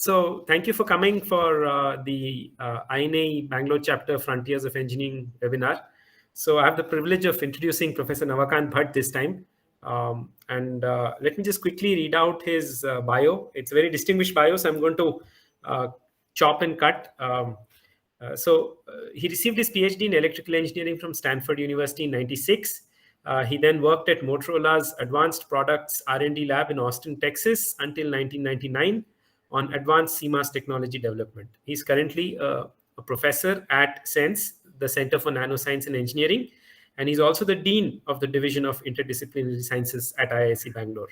So thank you for coming for the INA Bangalore chapter Frontiers of Engineering webinar. So I have the privilege of introducing Professor Navakant Bhatt this time. And let me just quickly read out his bio. It's a very distinguished bio, so I'm going to uh, chop and cut. He received his PhD in electrical engineering from Stanford University in '96. He then worked at Motorola's Advanced Products R&D lab in Austin, Texas until 1999 on advanced CMOS technology development. He's currently a professor at SENSE, the Center for Nanoscience and Engineering, and he's also the Dean of the Division of Interdisciplinary Sciences at IISc Bangalore.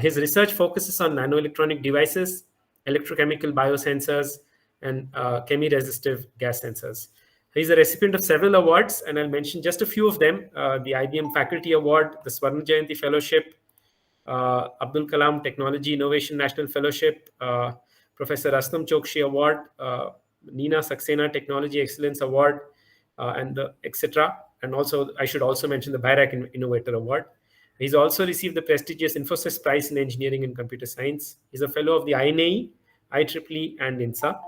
His research focuses on nanoelectronic devices, electrochemical biosensors, and chemi-resistive gas sensors. He's a recipient of several awards, and I'll mention just a few of them. The IBM Faculty Award, the Swarna Jayanti Fellowship, Abdul Kalam Technology Innovation National Fellowship, Professor Aslam Chokshi Award, Nina Saxena Technology Excellence Award, and etc. And also, I should also mention the Bayrak Innovator Award. He's also received the prestigious Infosys Prize in Engineering and Computer Science. He's a fellow of the INAE, IEEE, and INSA.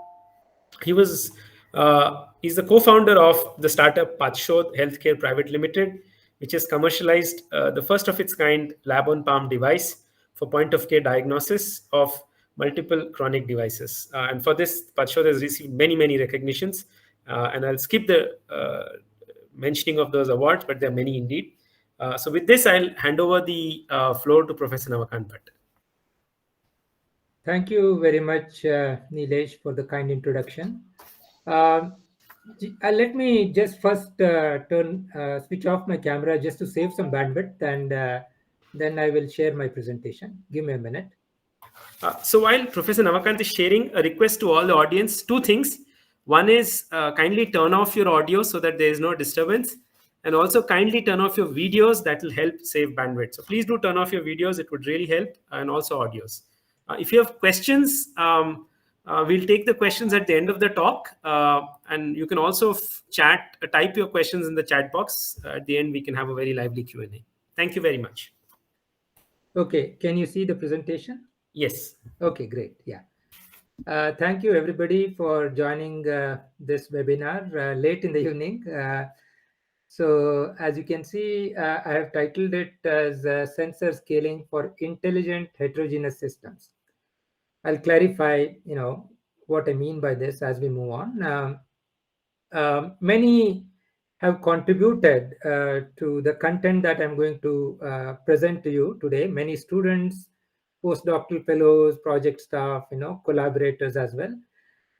He's the co-founder of the startup Pathshodh Healthcare Private Limited, which has commercialized the first of its kind lab-on-palm device for point-of-care diagnosis of multiple chronic devices. And for this, Pathshodh has received many recognitions. And I'll skip the mentioning of those awards, but there are many indeed. So with this, I'll hand over the floor to Professor Navakant Bhatt. Thank you very much, Nilesh, for the kind introduction. Let me just first switch off my camera just to save some bandwidth, and then I will share my presentation. Give me a minute. So while Professor Navakant is sharing, a request to all the audience, two things. One is kindly turn off your audio so that there is no disturbance, and also kindly turn off your videos. That will help save bandwidth. So please do turn off your videos. It would really help, and also audios. If you have questions, we'll take the questions at the end of the talk, and you can also type your questions in the chat box. At the end, we can have a very lively Q&A. Thank you very much. Okay, can you see the presentation? Yes. Okay, great. Yeah. Thank you, everybody, for joining this webinar late in the evening. So as you can see, I have titled it as Sensor Scaling for Intelligent Heterogeneous Systems. I'll clarify, what I mean by this as we move on. Many have contributed to the content that I'm going to present to you today. Many students, postdoctoral fellows, project staff, collaborators as well.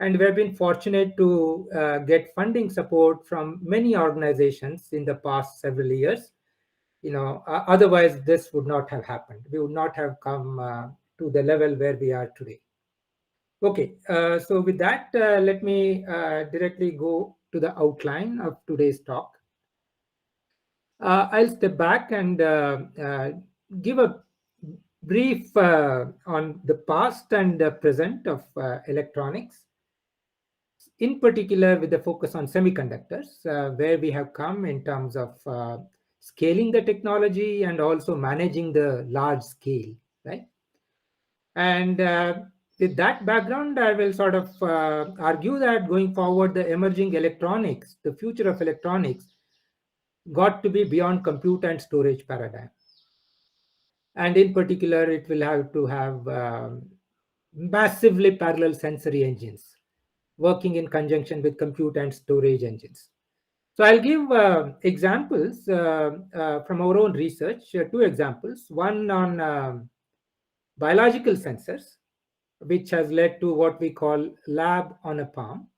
And we have been fortunate to get funding support from many organizations in the past several years. Otherwise this would not have happened. We would not have come to the level where we are today. Okay, so with that, let me directly go to the outline of today's talk. I'll step back and give a brief on the past and the present of electronics, in particular with the focus on semiconductors, where we have come in terms of scaling the technology and also managing the large scale, right? And with that background, I will sort of argue that going forward, the emerging electronics, the future of electronics, got to be beyond compute and storage paradigm. And in particular, it will have to have massively parallel sensory engines working in conjunction with compute and storage engines. So I'll give examples from our own research, two examples, one on biological sensors, which has led to what we call lab on a palm.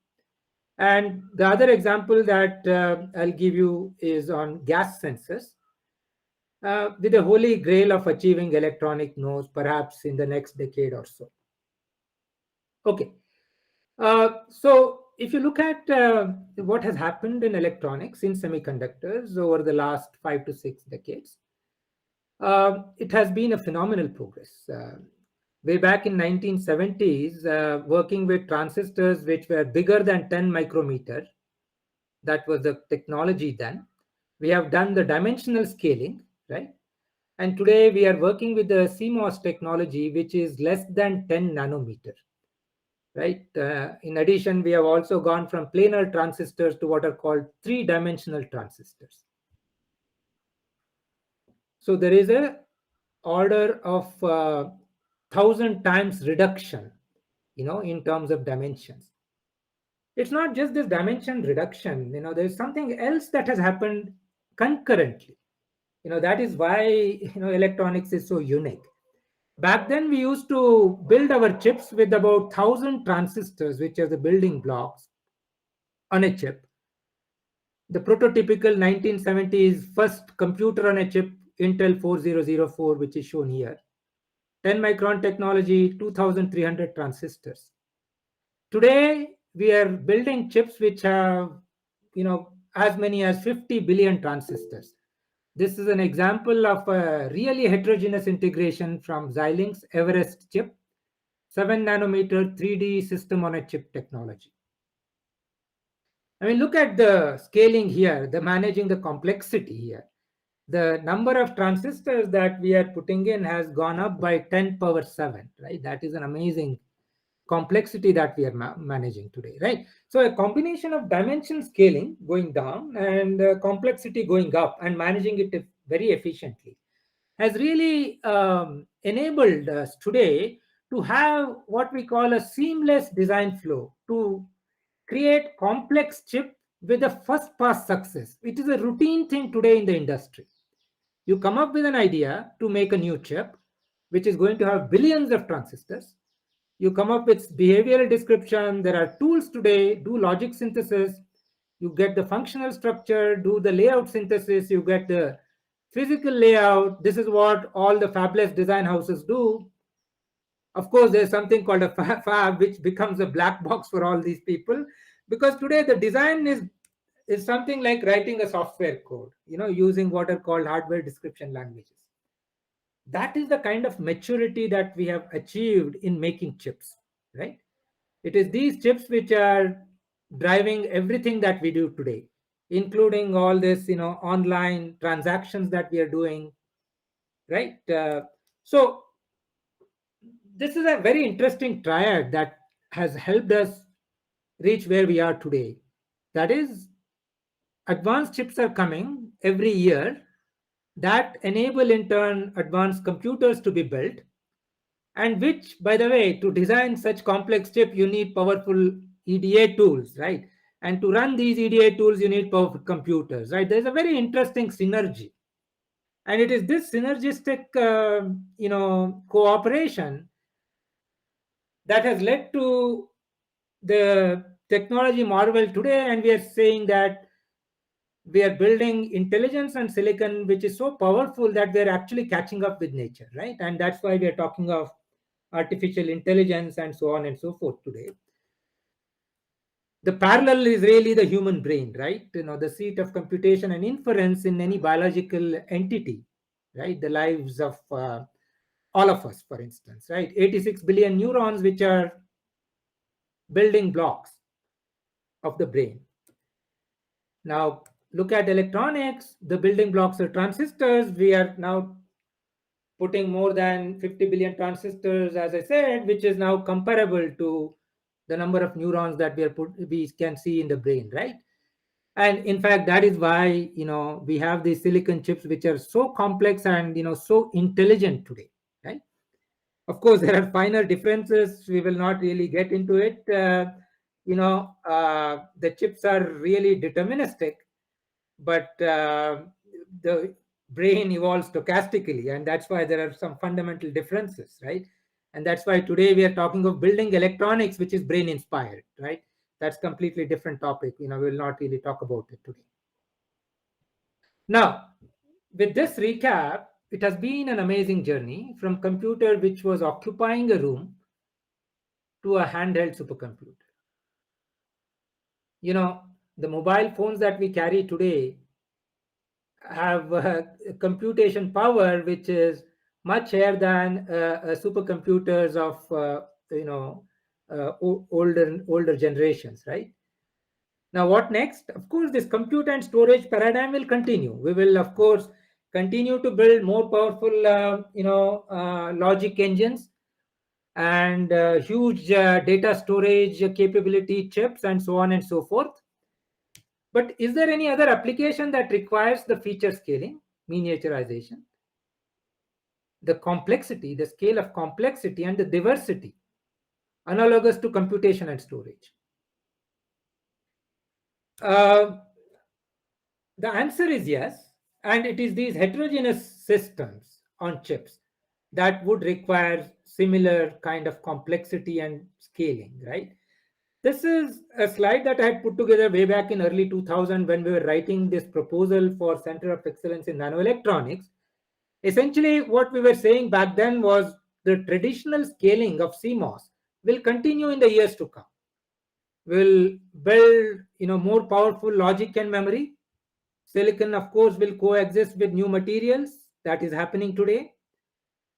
And the other example that I'll give you is on gas sensors, with the holy grail of achieving electronic nose, perhaps in the next decade or so. Okay, so if you look at what has happened in electronics, in semiconductors over the last 5 to 6 decades, it has been a phenomenal progress. Way back in 1970s, working with transistors which were bigger than 10 micrometer, that was the technology then. We have done the dimensional scaling, right? And today we are working with the CMOS technology, which is less than 10 nanometer. right? In addition, we have also gone from planar transistors to what are called three-dimensional transistors. So there is a order of 1,000 times reduction, in terms of dimensions. It's not just this dimension reduction, there's something else that has happened concurrently. That is why, electronics is so unique. Back then, we used to build our chips with about 1,000 transistors, which are the building blocks on a chip. The prototypical 1970s first computer on a chip, Intel 4004, which is shown here. 10 micron technology, 2,300 transistors. Today, we are building chips which have, as many as 50 billion transistors. This is an example of a really heterogeneous integration from Xilinx Everest chip, 7 nanometer 3D system on a chip technology. I mean, look at the scaling here, the managing the complexity here. The number of transistors that we are putting in has gone up by 10 power 7, right? That is an amazing complexity that we are managing today, right? So a combination of dimension scaling going down and complexity going up and managing it very efficiently has really enabled us today to have what we call a seamless design flow to create complex chip with a first pass success. It is a routine thing today in the industry. You come up with an idea to make a new chip, which is going to have billions of transistors. You come up with behavioral description. There are tools today, do logic synthesis. You get the functional structure, do the layout synthesis. You get the physical layout. This is what all the fabless design houses do. Of course, there's something called a fab, which becomes a black box for all these people, because today the design is something like writing a software code, using what are called hardware description languages. That is the kind of maturity that we have achieved in making chips, right? It is these chips which are driving everything that we do today, including all this, online transactions that we are doing, right? So this is a very interesting triad that has helped us reach where we are today. That is, advanced chips are coming every year that enable in turn advanced computers to be built, and which, by the way, to design such complex chip, you need powerful EDA tools, right? And to run these EDA tools, you need powerful computers, right? There's a very interesting synergy. And it is this synergistic, cooperation that has led to the technology marvel today. And we are saying that we are building intelligence and silicon, which is so powerful that we're actually catching up with nature, right? And that's why we are talking of artificial intelligence and so on and so forth today. The parallel is really the human brain, right? The seat of computation and inference in any biological entity, right? The lives of all of us, for instance, right? 86 billion neurons, which are building blocks of the brain. Now, look at electronics. The building blocks are transistors. We are now putting more than 50 billion transistors, as I said, which is now comparable to the number of neurons that we can see in the brain, right? And in fact, that is why, we have these silicon chips, which are so complex and, so intelligent today, right? Of course, there are finer differences. We will not really get into it. The chips are really deterministic, but the brain evolves stochastically, and that's why there are some fundamental differences, right? And that's why today we are talking of building electronics, which is brain inspired, right? That's completely different topic. We will not really talk about it today. Now, with this recap, it has been an amazing journey from computer which was occupying a room to a handheld supercomputer. The mobile phones that we carry today have computation power which is much higher than supercomputers of older generations, right? Now, what next? Of course, this compute and storage paradigm will continue. We will, of course, continue to build more powerful, logic engines, and huge data storage capability chips and so on and so forth. But is there any other application that requires the feature scaling, miniaturization? The complexity, the scale of complexity and the diversity, analogous to computation and storage. The answer is yes, and it is these heterogeneous systems on chips that would require similar kind of complexity and scaling, right? This is a slide that I had put together way back in early 2000 when we were writing this proposal for Center of Excellence in Nanoelectronics. Essentially, what we were saying back then was the traditional scaling of CMOS will continue in the years to come. We'll build, more powerful logic and memory. Silicon, of course, will coexist with new materials. That is happening today.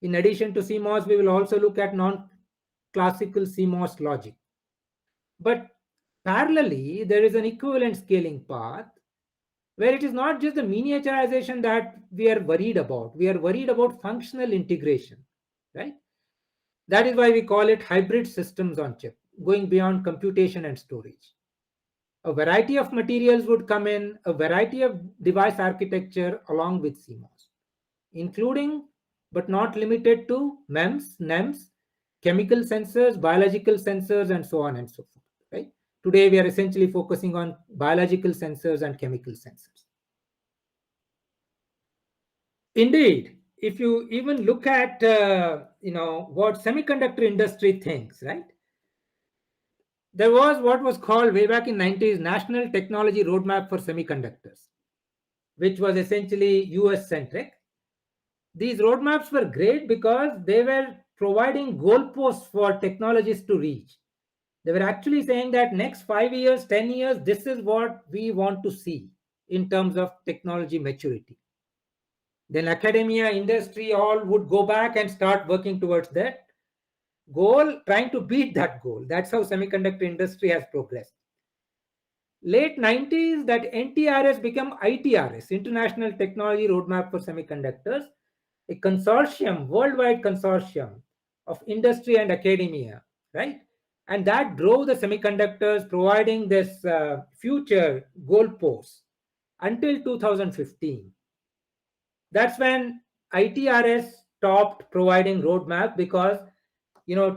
In addition to CMOS, we will also look at non-classical CMOS logic. But parallelly, there is an equivalent scaling path where it is not just the miniaturization that we are worried about. We are worried about functional integration, right? That is why we call it hybrid systems on chip, going beyond computation and storage. A variety of materials would come in, a variety of device architecture along with CMOS, including but not limited to MEMS, NEMS, chemical sensors, biological sensors, and so on and so forth, right? Today, we are essentially focusing on biological sensors and chemical sensors. Indeed, if you even look at, what semiconductor industry thinks, right? There was what was called way back in 90s National Technology Roadmap for Semiconductors, which was essentially US centric. These roadmaps were great because they were providing goalposts for technologies to reach. They were actually saying that next 5 years, 10 years, this is what we want to see in terms of technology maturity. Then academia, industry, all would go back and start working towards that goal, trying to beat that goal. That's how semiconductor industry has progressed. Late 90s, that NTRS became ITRS, International Technology Roadmap for Semiconductors, a consortium, worldwide consortium of industry and academia, right? And that drove the semiconductors, providing this future goalposts until 2015. That's when ITRS stopped providing roadmap because,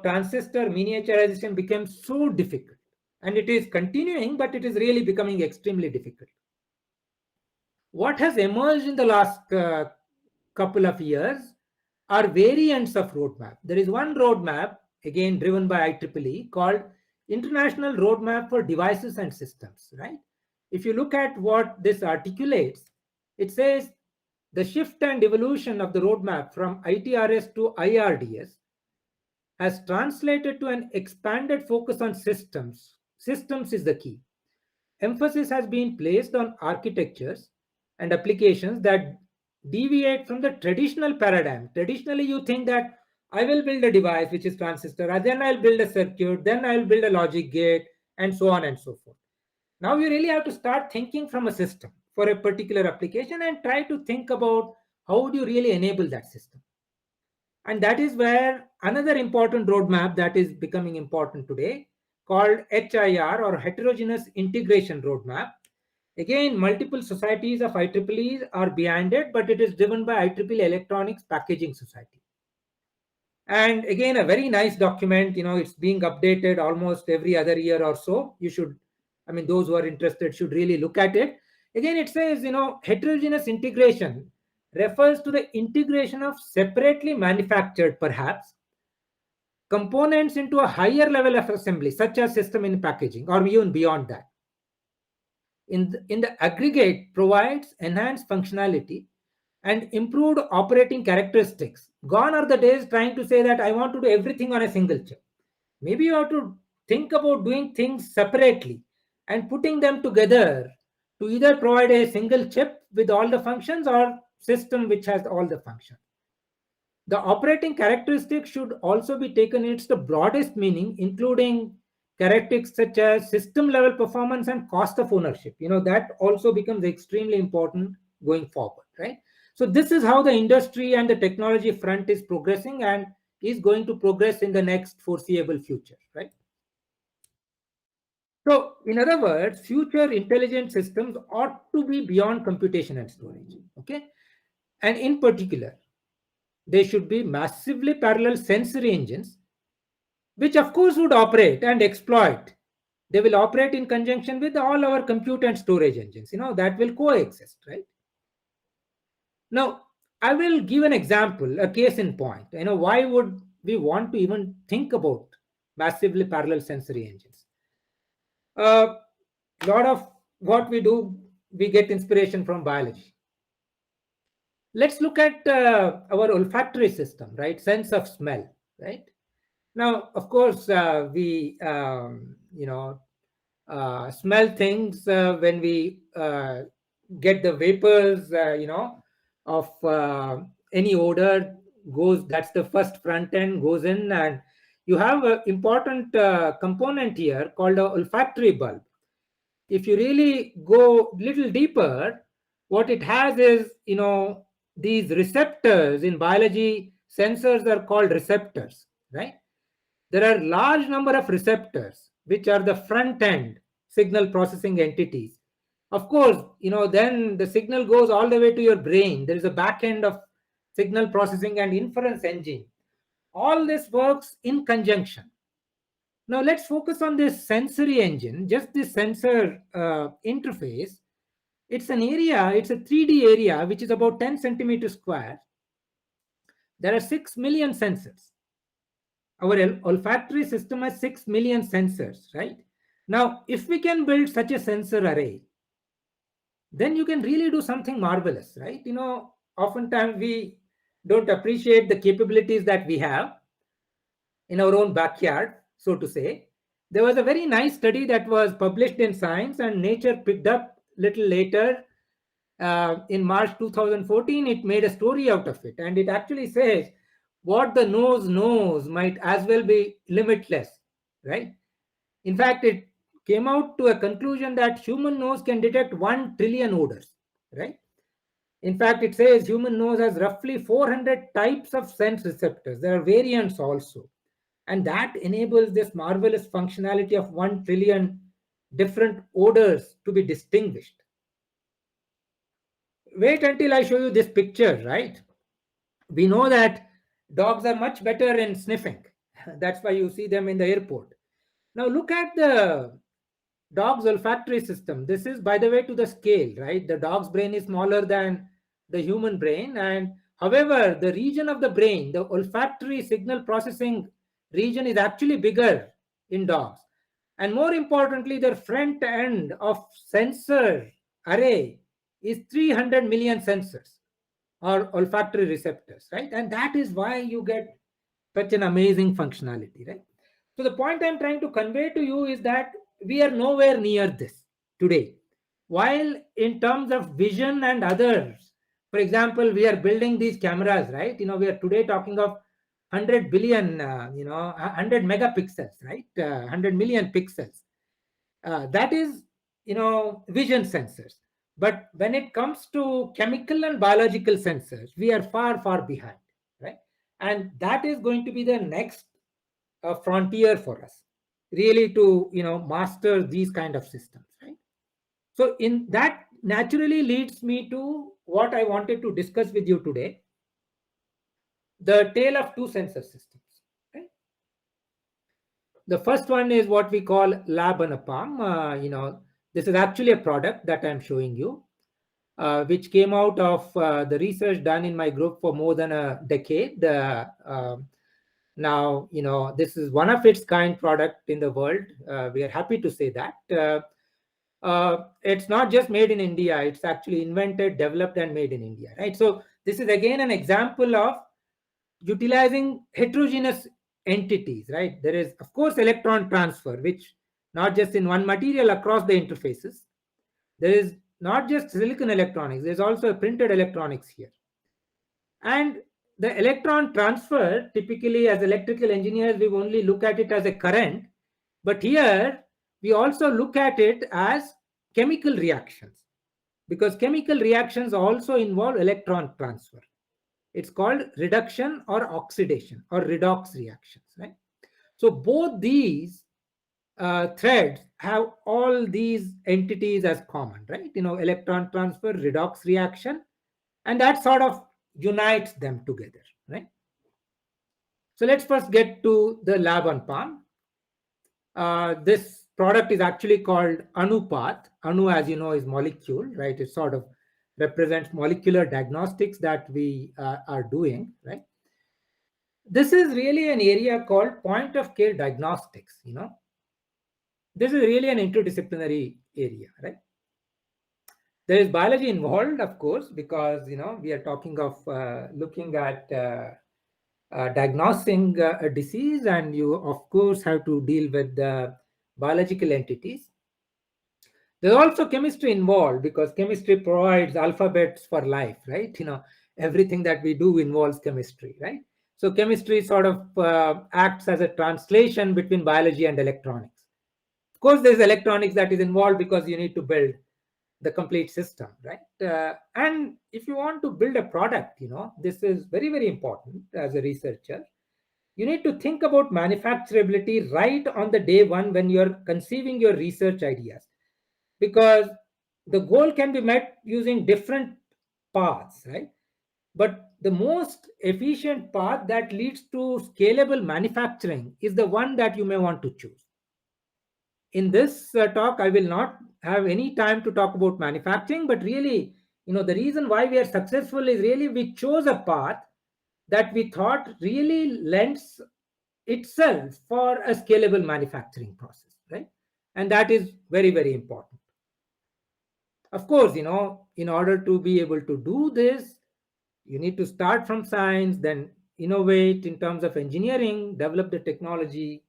transistor miniaturization became so difficult. And it is continuing, but it is really becoming extremely difficult. What has emerged in the last couple of years are variants of roadmap. There is one roadmap, again driven by IEEE, called International Roadmap for Devices and Systems, right? If you look at what this articulates, it says the shift and evolution of the roadmap from ITRS to IRDS has translated to an expanded focus on systems. Systems is the key. Emphasis has been placed on architectures and applications that deviate from the traditional paradigm. Traditionally, you think that I will build a device, which is transistor, and then I'll build a circuit, then I'll build a logic gate, and so on and so forth. Now you really have to start thinking from a system for a particular application and try to think about how do you really enable that system. And that is where another important roadmap that is becoming important today, called HIR or Heterogeneous Integration Roadmap. Again, multiple societies of IEEE are behind it, but it is driven by IEEE Electronics Packaging Society. And again, a very nice document, it's being updated almost every other year or so. You should, those who are interested should really look at it. Again, it says, heterogeneous integration refers to the integration of separately manufactured, perhaps, components into a higher level of assembly, such as system in packaging, or even beyond that. In the aggregate, provides enhanced functionality and improved operating characteristics. Gone are the days trying to say that I want to do everything on a single chip. Maybe you have to think about doing things separately and putting them together to either provide a single chip with all the functions or system which has all the functions. The operating characteristics should also be taken in its the broadest meaning, including characteristics such as system level performance and cost of ownership. That also becomes extremely important going forward, right? So this is how the industry and the technology front is progressing, and is going to progress in the next foreseeable future, right? So, in other words, future intelligent systems ought to be beyond computation and storage, okay? And in particular, they should be massively parallel sensory engines, which of course would operate and exploit. They will operate in conjunction with all our compute and storage engines, that will coexist, right? Now, I will give an example, a case in point. Why would we want to even think about massively parallel sensory engines? A lot of what we do, we get inspiration from biology. Let's look at our olfactory system, right? Sense of smell, right? Now, of course, we, smell things when we get the vapors, of any odor goes, that's the first front end goes in, and you have an important component here called a olfactory bulb. If you really go a little deeper, what it has is, these receptors. In biology, sensors are called receptors, right? There are large number of receptors, which are the front end signal processing entities. Of course, then the signal goes all the way to your brain. There is a back end of signal processing and inference engine. All this works in conjunction. Now let's focus on this sensory engine, just this sensor interface. It's an area, it's a 3D area, which is about 10 centimeters square. There are 6 million sensors. Our olfactory system has 6 million sensors, right? Now, if we can build such a sensor array, then you can really do something marvelous, right? Oftentimes we don't appreciate the capabilities that we have in our own backyard, so to say. There was a very nice study that was published in Science, and Nature picked up little later. In March 2014, it made a story out of it, and it actually says what the nose knows might as well be limitless, right? In fact, it came out to a conclusion that human nose can detect 1 trillion odors, right? In fact, it says human nose has roughly 400 types of sense receptors. There are variants also. And that enables this marvelous functionality of 1 trillion different odors to be distinguished. Wait until I show you this picture, right? We know that dogs are much better in sniffing. That's why you see them in the airport. Now look at the dog's olfactory system. This is, by the way, to the scale, right? The dog's brain is smaller than the human brain. And however, the region of the brain, the olfactory signal processing region, is actually bigger in dogs. And more importantly, the front end of sensor array is 300 million sensors or olfactory receptors, right? And that is why you get such an amazing functionality, right? So the point I'm trying to convey to you is that we are nowhere near this today. While in terms of vision and others, for example, we are building these cameras, right? We are today talking of 100 billion, 100 megapixels, right? 100 million pixels. That is, vision sensors. But when it comes to chemical and biological sensors, we are far, far behind, right? And that is going to be the next frontier for us, really, to master these kind of systems, right? So in that naturally leads me to what I wanted to discuss with you today, the tale of two sensor systems, right? The first one is what we call Lab on a Palm. This is actually a product that I'm showing you, which came out of the research done in my group for more than a decade. Now, this is one of its kind product in the world. We are happy to say that. It's not just made in India, it's actually invented, developed, and made in India, right? So this is again an example of utilizing heterogeneous entities, right? There is, of course, electron transfer, which not just in one material across the interfaces. There is not just silicon electronics, there's also a printed electronics here. And the electron transfer, typically as electrical engineers, we only look at it as a current, but here we also look at it as chemical reactions, because chemical reactions also involve electron transfer. It's called reduction or oxidation or redox reactions, right? So both these threads have all these entities as common, right? Electron transfer, redox reaction, and that sort of unites them together, right? So let's first get to the lab on Palm. This product is actually called Anupath. Anu, as you know, is molecule, right? It sort of represents molecular diagnostics that we are doing, right? This is really an area called point of care diagnostics. This is really an interdisciplinary area, right? There is biology involved, of course, because we are talking of looking at diagnosing a disease, and you of course have to deal with the biological entities. There's also chemistry involved because chemistry provides alphabets for life, right? Everything that we do involves chemistry, right? So chemistry sort of acts as a translation between biology and electronics. Of course, there's electronics that is involved because you need to build the complete system, right? And if you want to build a product, this is very, very important as a researcher. You need to think about manufacturability right on the day one when you're conceiving your research ideas, because the goal can be met using different paths, right? But the most efficient path that leads to scalable manufacturing is the one that you may want to choose. In this talk, I will not have any time to talk about manufacturing, but really, the reason why we are successful is really we chose a path that we thought really lends itself for a scalable manufacturing process, right? And that is very, very important. Of course, in order to be able to do this, you need to start from science, then innovate in terms of engineering, develop the technology,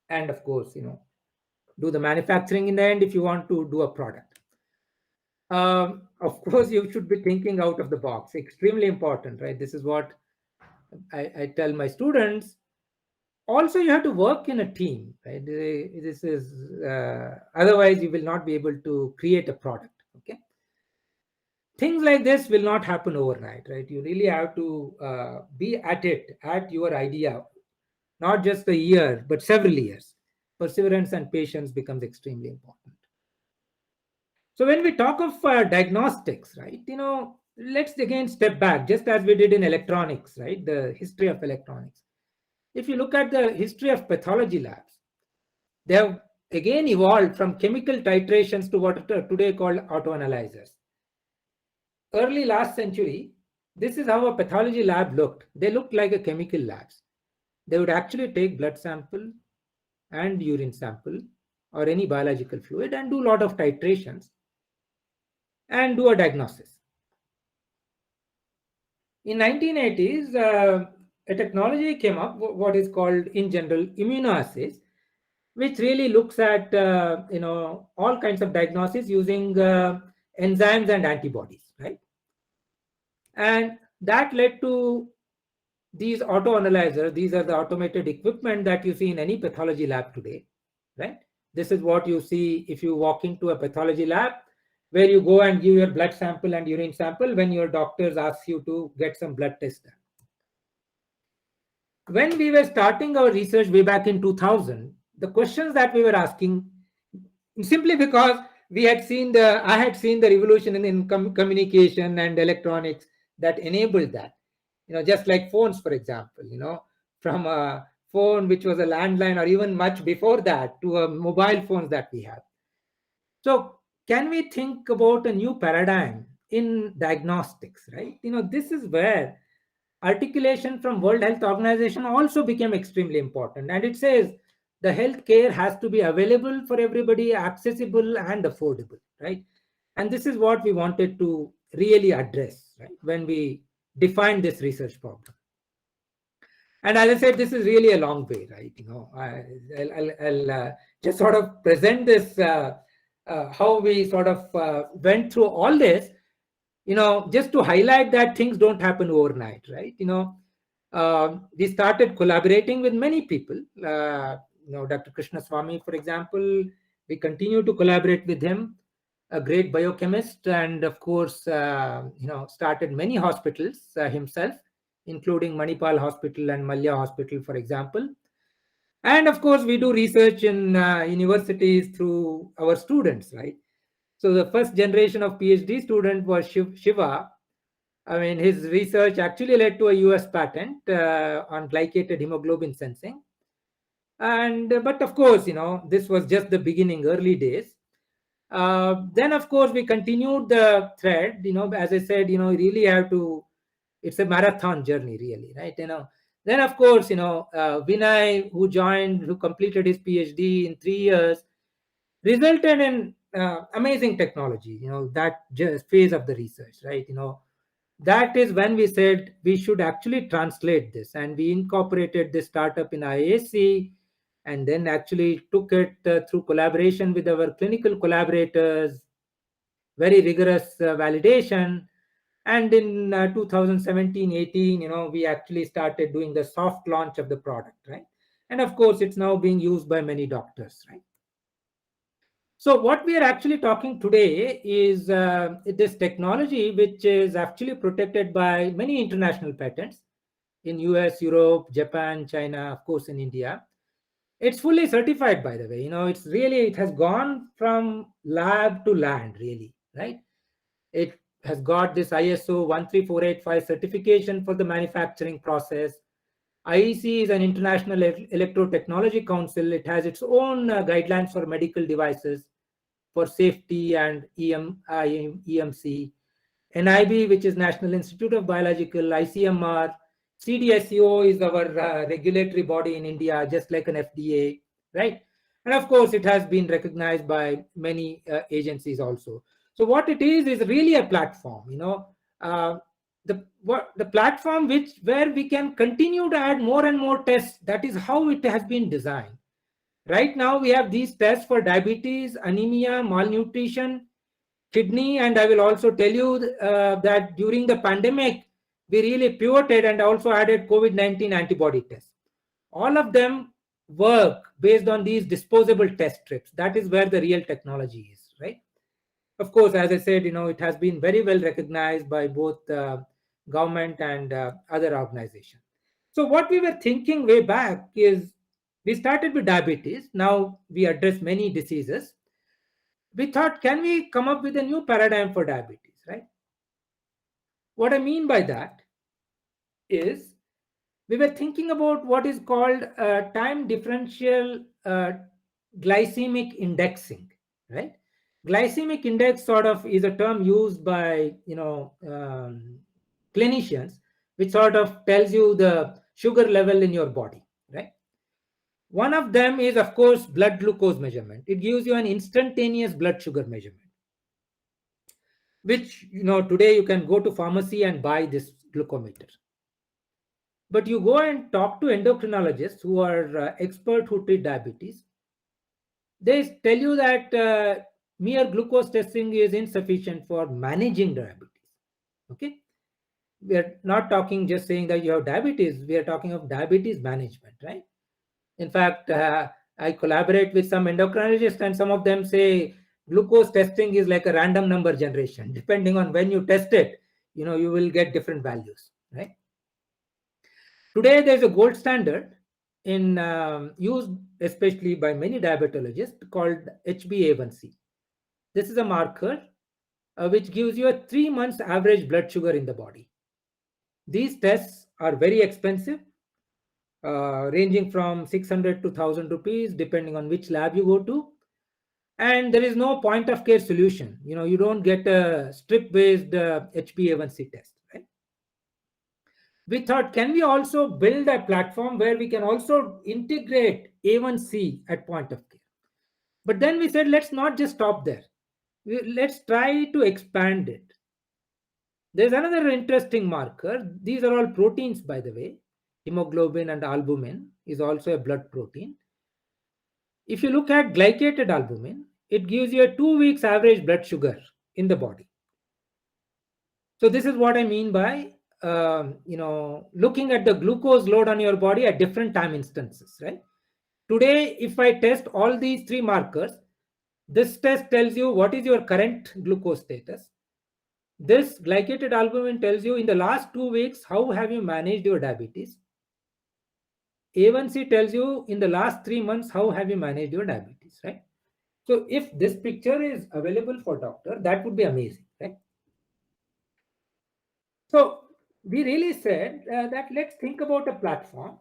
and of course, do the manufacturing in the end if you want to do a product. Of course, you should be thinking out of the box. Extremely important, right? This is what I tell my students. Also, you have to work in a team, right? This is otherwise you will not be able to create a product. Okay, things like this will not happen overnight, right? You really have to be at your idea, not just a year, but several years. Perseverance and patience becomes extremely important. So when we talk of diagnostics, right, let's again step back, just as we did in electronics, right? The history of electronics. If you look at the history of pathology labs, they have again evolved from chemical titrations to what are today called autoanalyzers. Early last century, this is how a pathology lab looked. They looked like a chemical labs. They would actually take blood sample and urine sample or any biological fluid and do a lot of titrations and do a diagnosis. In 1980s, a technology came up, what is called in general immunoassays, which really looks at all kinds of diagnosis using enzymes and antibodies, right? And that led to these autoanalyzers. These are the automated equipment that you see in any pathology lab today, right? This is what you see if you walk into a pathology lab, where you go and give your blood sample and urine sample when your doctors ask you to get some blood test done. When we were starting our research way back in 2000, the questions that we were asking, simply because I had seen the revolution in communication and electronics that enabled that. Just like phones, for example, from a phone which was a landline or even much before that to a mobile phones that we have. So can we think about a new paradigm in diagnostics, right? This is where articulation from World Health Organization also became extremely important. And it says the healthcare has to be available for everybody, accessible and affordable, right? And this is what we wanted to really address, right, when we defined this research problem. And as I said, this is really a long way, right? I'll just sort of present this, how we sort of went through all this, just to highlight that things don't happen overnight, right? We started collaborating with many people. Dr. Krishna Swami, for example, we continue to collaborate with him. a great biochemist, and of course, started many hospitals himself, including Manipal Hospital and Malya Hospital, for example. And of course, we do research in universities through our students, right? So the first generation of PhD student was Shiva. I mean, his research actually led to a US patent on glycated hemoglobin sensing. And but of course, this was just the beginning, early days. Then of course we continued the thread. As I said, you really have to. It's a marathon journey, really, right? Then of course, Vinay, who completed his PhD in 3 years, resulted in amazing technology. That just phase of the research, right? That is when we said we should actually translate this, and we incorporated this startup in IAC, and then actually took it through collaboration with our clinical collaborators, very rigorous validation. And in 2017-18, we actually started doing the soft launch of the product, right? And of course, it's now being used by many doctors, right? So what we are actually talking today is this technology, which is actually protected by many international patents in US, Europe, Japan, China, of course, in India. It's fully certified, by the way. It has gone from lab to land, really, right? It has got this ISO 13485 certification for the manufacturing process. IEC is an international electrotechnology council. It has its own guidelines for medical devices for safety and EMC. NIB, which is National Institute of Biological, ICMR, CDSCO is our regulatory body in India, just like an FDA, right? And of course, it has been recognized by many agencies also. So what it is really a platform, the platform where we can continue to add more and more tests. That is how it has been designed. Right now, we have these tests for diabetes, anemia, malnutrition, kidney, and I will also tell you that during the pandemic, we really pivoted and also added COVID-19 antibody tests. All of them work based on these disposable test strips. That is where the real technology is, right? Of course, as I said, it has been very well recognized by both government and other organizations. So what we were thinking way back is we started with diabetes. Now we address many diseases. We thought, can we come up with a new paradigm for diabetes, right? What I mean by that is we were thinking about what is called time differential glycemic indexing, right? Glycemic index sort of is a term used by clinicians, which sort of tells you the sugar level in your body, right? One of them is, of course, blood glucose measurement. It gives you an instantaneous blood sugar measurement, which today you can go to pharmacy and buy this glucometer. But you go and talk to endocrinologists who are expert who treat diabetes. They tell you that mere glucose testing is insufficient for managing diabetes. Okay, we are not talking just saying that you have diabetes. We are talking of diabetes management, right? In fact, I collaborate with some endocrinologists, and some of them say glucose testing is like a random number generation. Depending on when you test it, you will get different values, right? Today, there's a gold standard in used especially by many diabetologists called HbA1c. This is a marker which gives you a 3 months average blood sugar in the body. These tests are very expensive, ranging from 600 to 1,000 rupees, depending on which lab you go to. And there is no point of care solution. You don't get a strip-based HbA1c test, right? We thought, can we also build a platform where we can also integrate A1C at point of care? But then we said, let's not just stop there. Let's try to expand it. There's another interesting marker. These are all proteins, by the way. Hemoglobin and albumin is also a blood protein. If you look at glycated albumin, it gives you a 2 weeks average blood sugar in the body. So this is what I mean by looking at the glucose load on your body at different time instances, right? Today, if I test all these 3 markers, This test tells you what is your current glucose status. This glycated albumin tells you in the last 2 weeks, how have you managed your diabetes. A1C tells you in the last 3 months, how have you managed your diabetes, right? So if this picture is available for doctor, that would be amazing, right? So we really said that let's think about a platform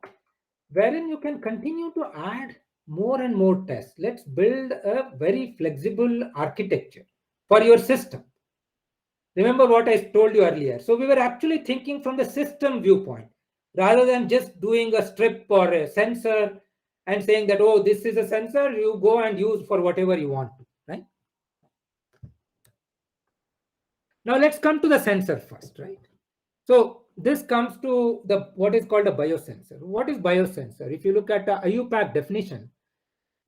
wherein you can continue to add more and more tests. Let's build a very flexible architecture for your system. Remember what I told you earlier. So we were actually thinking from the system viewpoint rather than just doing a strip or a sensor and saying that, oh, this is a sensor, you go and use for whatever you want to, right? Now let's come to the sensor first, right? So this comes to the what is called a biosensor. What is biosensor? If you look at the IUPAC definition,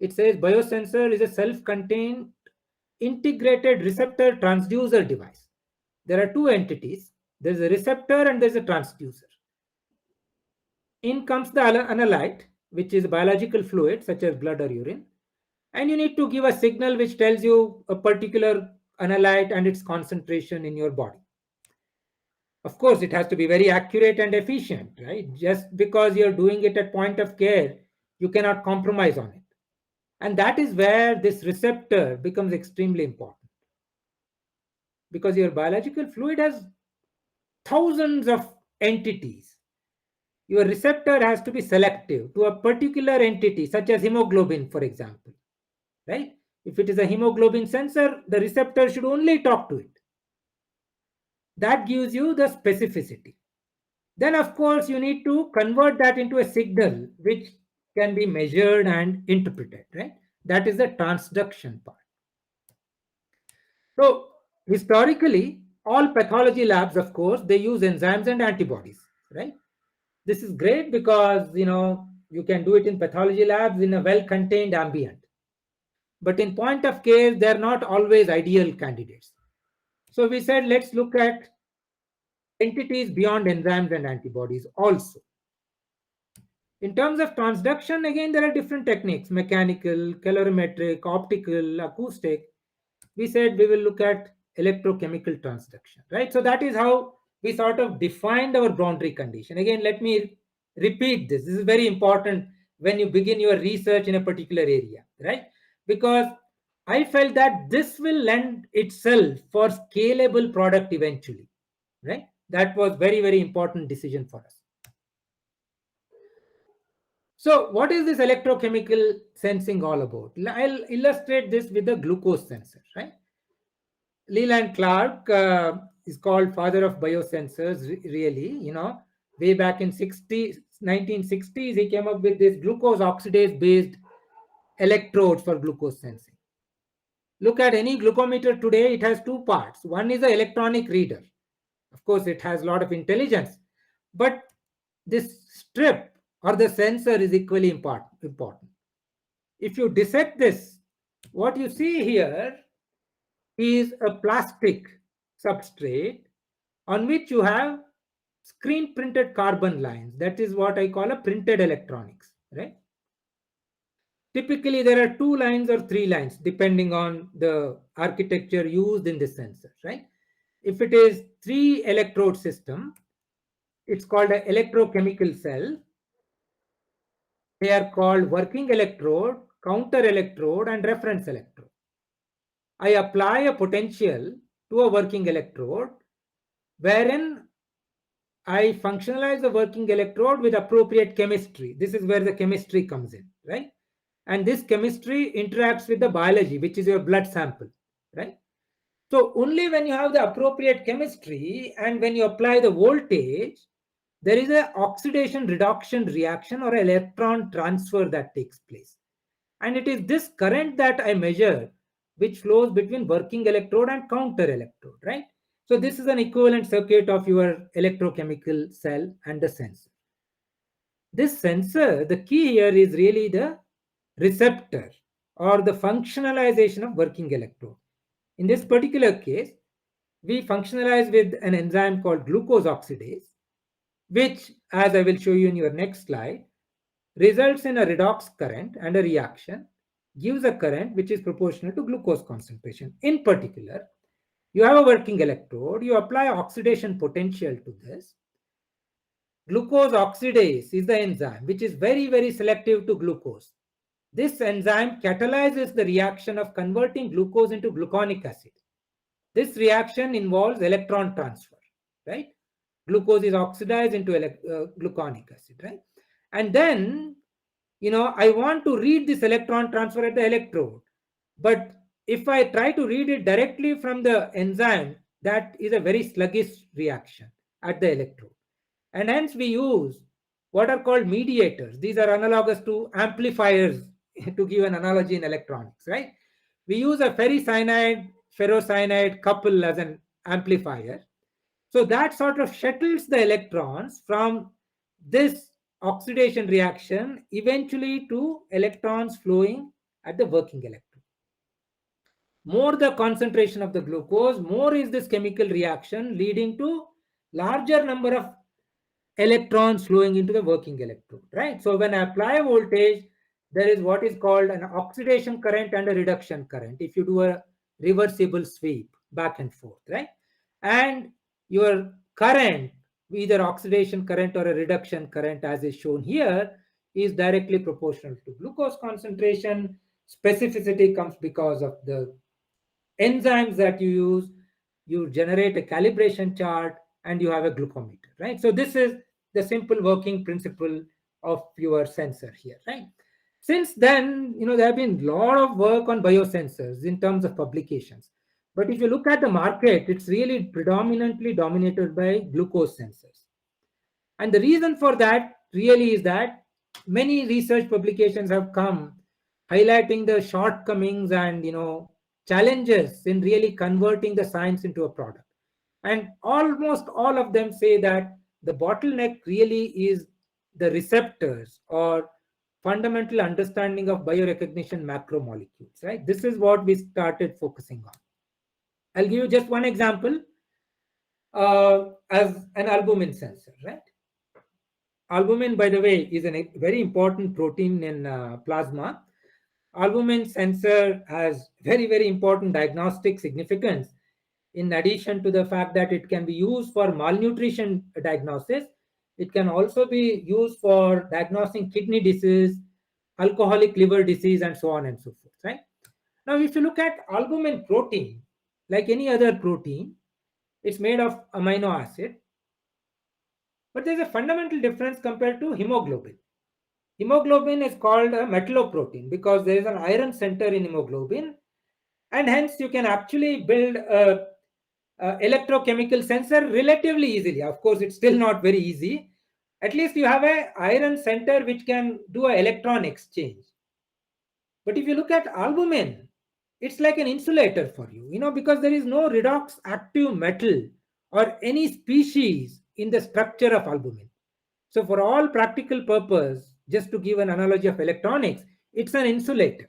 it says biosensor is a self-contained integrated receptor transducer device. There are two entities. There's a receptor and there's a transducer. In comes the analyte, which is biological fluid such as blood or urine. And you need to give a signal which tells you a particular analyte and its concentration in your body. Of course, it has to be very accurate and efficient, right? Just because you're doing it at point of care, you cannot compromise on it. And that is where this receptor becomes extremely important. Because your biological fluid has thousands of entities. Your receptor has to be selective to a particular entity, such as hemoglobin, for example, right? If it is a hemoglobin sensor, the receptor should only talk to it. That gives you the specificity. Then, of course, you need to convert that into a signal which can be measured and interpreted, right? That is the transduction part. So, historically, all pathology labs, of course, they use enzymes and antibodies, right? This is great because, you can do it in pathology labs in a well-contained ambient. But in point of care, they're not always ideal candidates. So we said, let's look at entities beyond enzymes and antibodies also. In terms of transduction, again, there are different techniques: mechanical, calorimetric, optical, acoustic. We said we will look at electrochemical transduction, right? So that is how we sort of defined our boundary condition. Again, let me repeat this. This is very important when you begin your research in a particular area, right? Because I felt that this will lend itself for scalable product eventually, right? That was very, very important decision for us. So what is this electrochemical sensing all about? I'll illustrate this with the glucose sensor, right? Leland Clark is called father of biosensors, really, way back in 1960s, he came up with this glucose oxidase based electrodes for glucose sensing. Look at any glucometer today, it has two parts. One is the electronic reader. Of course, it has a lot of intelligence, but this strip or the sensor is equally important. If you dissect this, what you see here is a plastic substrate on which you have screen printed carbon lines. That is what I call a printed electronics, right? Typically, there are 2 lines or 3 lines depending on the architecture used in this sensor, right? If it is 3 electrode system, it's called an electrochemical cell. They are called working electrode, counter electrode, and reference electrode. I apply a potential to a working electrode wherein I functionalize the working electrode with appropriate chemistry. This is where the chemistry comes in, right? And this chemistry interacts with the biology, which is your blood sample, right? So only when you have the appropriate chemistry and when you apply the voltage, there is an oxidation reduction reaction or electron transfer that takes place. And it is this current that I measure which flows between working electrode and counter electrode, right? So this is an equivalent circuit of your electrochemical cell and the sensor. This sensor, the key here is really the receptor or the functionalization of working electrode. In this particular case, we functionalize with an enzyme called glucose oxidase, which, as I will show you in your next slide, results in a redox current and a reaction. gives a current which is proportional to glucose concentration. In particular, you have a working electrode, you apply oxidation potential to this. Glucose oxidase is the enzyme which is very, very selective to glucose. This enzyme catalyzes the reaction of converting glucose into gluconic acid. This reaction involves electron transfer, right? Glucose is oxidized into gluconic acid, right? And then, I want to read this electron transfer at the electrode. But if I try to read it directly from the enzyme, that is a very sluggish reaction at the electrode. And hence we use what are called mediators. These are analogous to amplifiers, to give an analogy in electronics, right? We use a ferrocyanide couple as an amplifier. So that sort of shuttles the electrons from this oxidation reaction eventually to electrons flowing at the working electrode. More the concentration of the glucose, more is this chemical reaction leading to larger number of electrons flowing into the working electrode, right? So when I apply voltage, there is what is called an oxidation current and a reduction current if you do a reversible sweep back and forth, right? And your current, either oxidation current or a reduction current as is shown here, is directly proportional to glucose concentration. Specificity comes because of the enzymes that you use. You generate a calibration chart and you have a glucometer, right? So this is the simple working principle of your sensor here, right? Since then, there have been a lot of work on biosensors in terms of publications. But if you look at the market, it's really predominantly dominated by glucose sensors. And the reason for that really is that many research publications have come highlighting the shortcomings and, challenges in really converting the science into a product. And almost all of them say that the bottleneck really is the receptors or fundamental understanding of biorecognition macromolecules, right? This is what we started focusing on. I'll give you just one example as an albumin sensor, right? Albumin, by the way, is a very important protein in plasma. Albumin sensor has very, very important diagnostic significance. In addition to the fact that it can be used for malnutrition diagnosis, it can also be used for diagnosing kidney disease, alcoholic liver disease, and so on and so forth, right? Now, if you look at albumin protein, like any other protein, it's made of amino acid. But there's a fundamental difference compared to hemoglobin. Hemoglobin is called a metalloprotein because there is an iron center in hemoglobin, and hence you can actually build a electrochemical sensor relatively easily. Of course, it's still not very easy. At least you have an iron center which can do an electron exchange. But if you look at albumin, it's like an insulator for you, because there is no redox active metal or any species in the structure of albumin. So for all practical purpose, just to give an analogy of electronics, it's an insulator.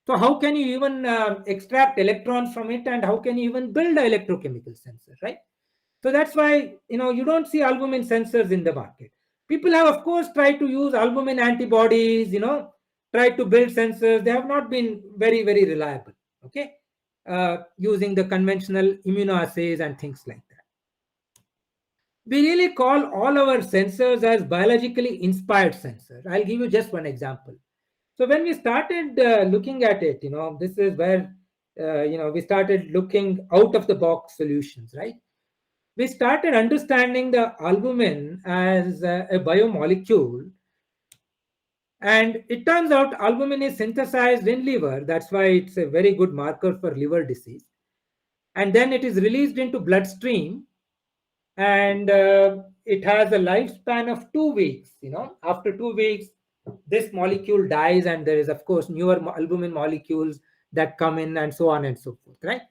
So how can you even extract electrons from it, and how can you even build an electrochemical sensor, right? So that's why, you don't see albumin sensors in the market. People have, of course, tried to use albumin antibodies, tried to build sensors. They have not been very, very reliable, okay? Using the conventional immunoassays and things like that. We really call all our sensors as biologically inspired sensors. I'll give you just one example. So when we started looking at it, this is where, we started looking out of the box solutions, right? We started understanding the albumin as a biomolecule. And it turns out albumin is synthesized in liver. That's why it's a very good marker for liver disease. And then it is released into bloodstream. And it has a lifespan of 2 weeks. After 2 weeks, this molecule dies, and there is, of course, newer albumin molecules that come in, and so on and so forth, right?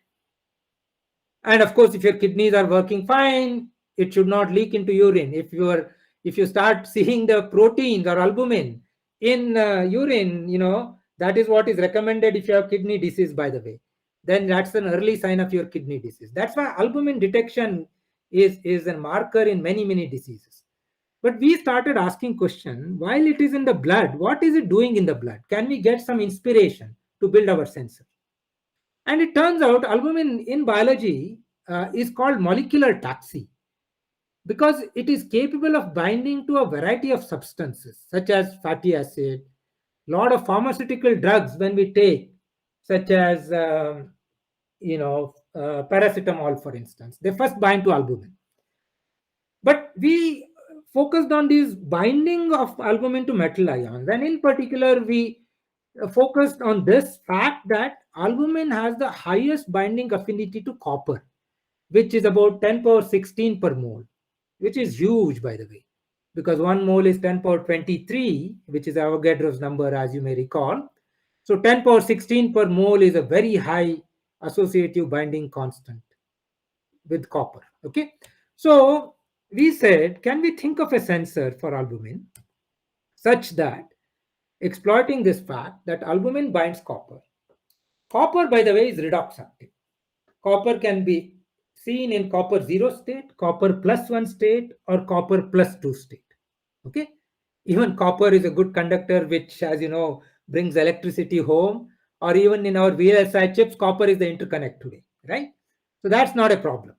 And of course, if your kidneys are working fine, it should not leak into urine. If you start seeing the proteins or albumin in urine, that is what is recommended if you have kidney disease, by the way. Then that's an early sign of your kidney disease. That's why albumin detection is a marker in many, many diseases. But we started asking question, while it is in the blood, what is it doing in the blood? Can we get some inspiration? to build our sensor. And it turns out albumin in biology is called molecular taxi because it is capable of binding to a variety of substances such as fatty acid, lot of pharmaceutical drugs when we take, such as paracetamol, for instance, they first bind to albumin. But we focused on this binding of albumin to metal ions, and in particular, we focused on this fact that albumin has the highest binding affinity to copper, which is about 10 power 16 per mole, which is huge, by the way, because 1 mole is 10 power 23, which is Avogadro's number, as you may recall. So 10 power 16 per mole is a very high associative binding constant with copper. Okay. So we said, can we think of a sensor for albumin such that exploiting this fact that albumin binds copper? Copper, by the way, is redox active. Copper can be seen in copper 0 state, copper plus 1 state, or copper plus 2 state. Okay. Even copper is a good conductor, which, as you know, brings electricity home, or even in our VLSI chips, copper is the interconnect today, right? So that's not a problem.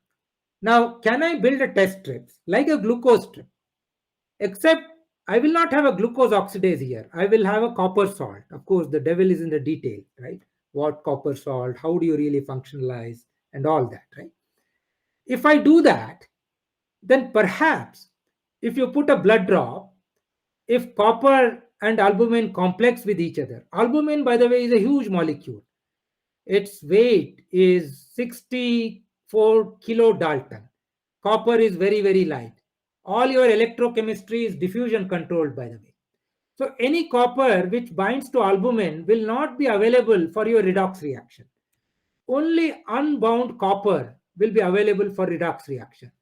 Now, can I build a test strip like a glucose strip? Except I will not have a glucose oxidase here. I will have a copper salt. Of course, the devil is in the detail, right? What copper salt, how do you really functionalize, and all that, right? If I do that, then perhaps if you put a blood drop, if copper and albumin complex with each other, albumin, by the way, is a huge molecule. Its weight is 64 kilodalton. Copper is very, very light. All your electrochemistry is diffusion controlled, by the way. So any copper which binds to albumin will not be available for your redox reaction. Only unbound copper will be available for redox reaction.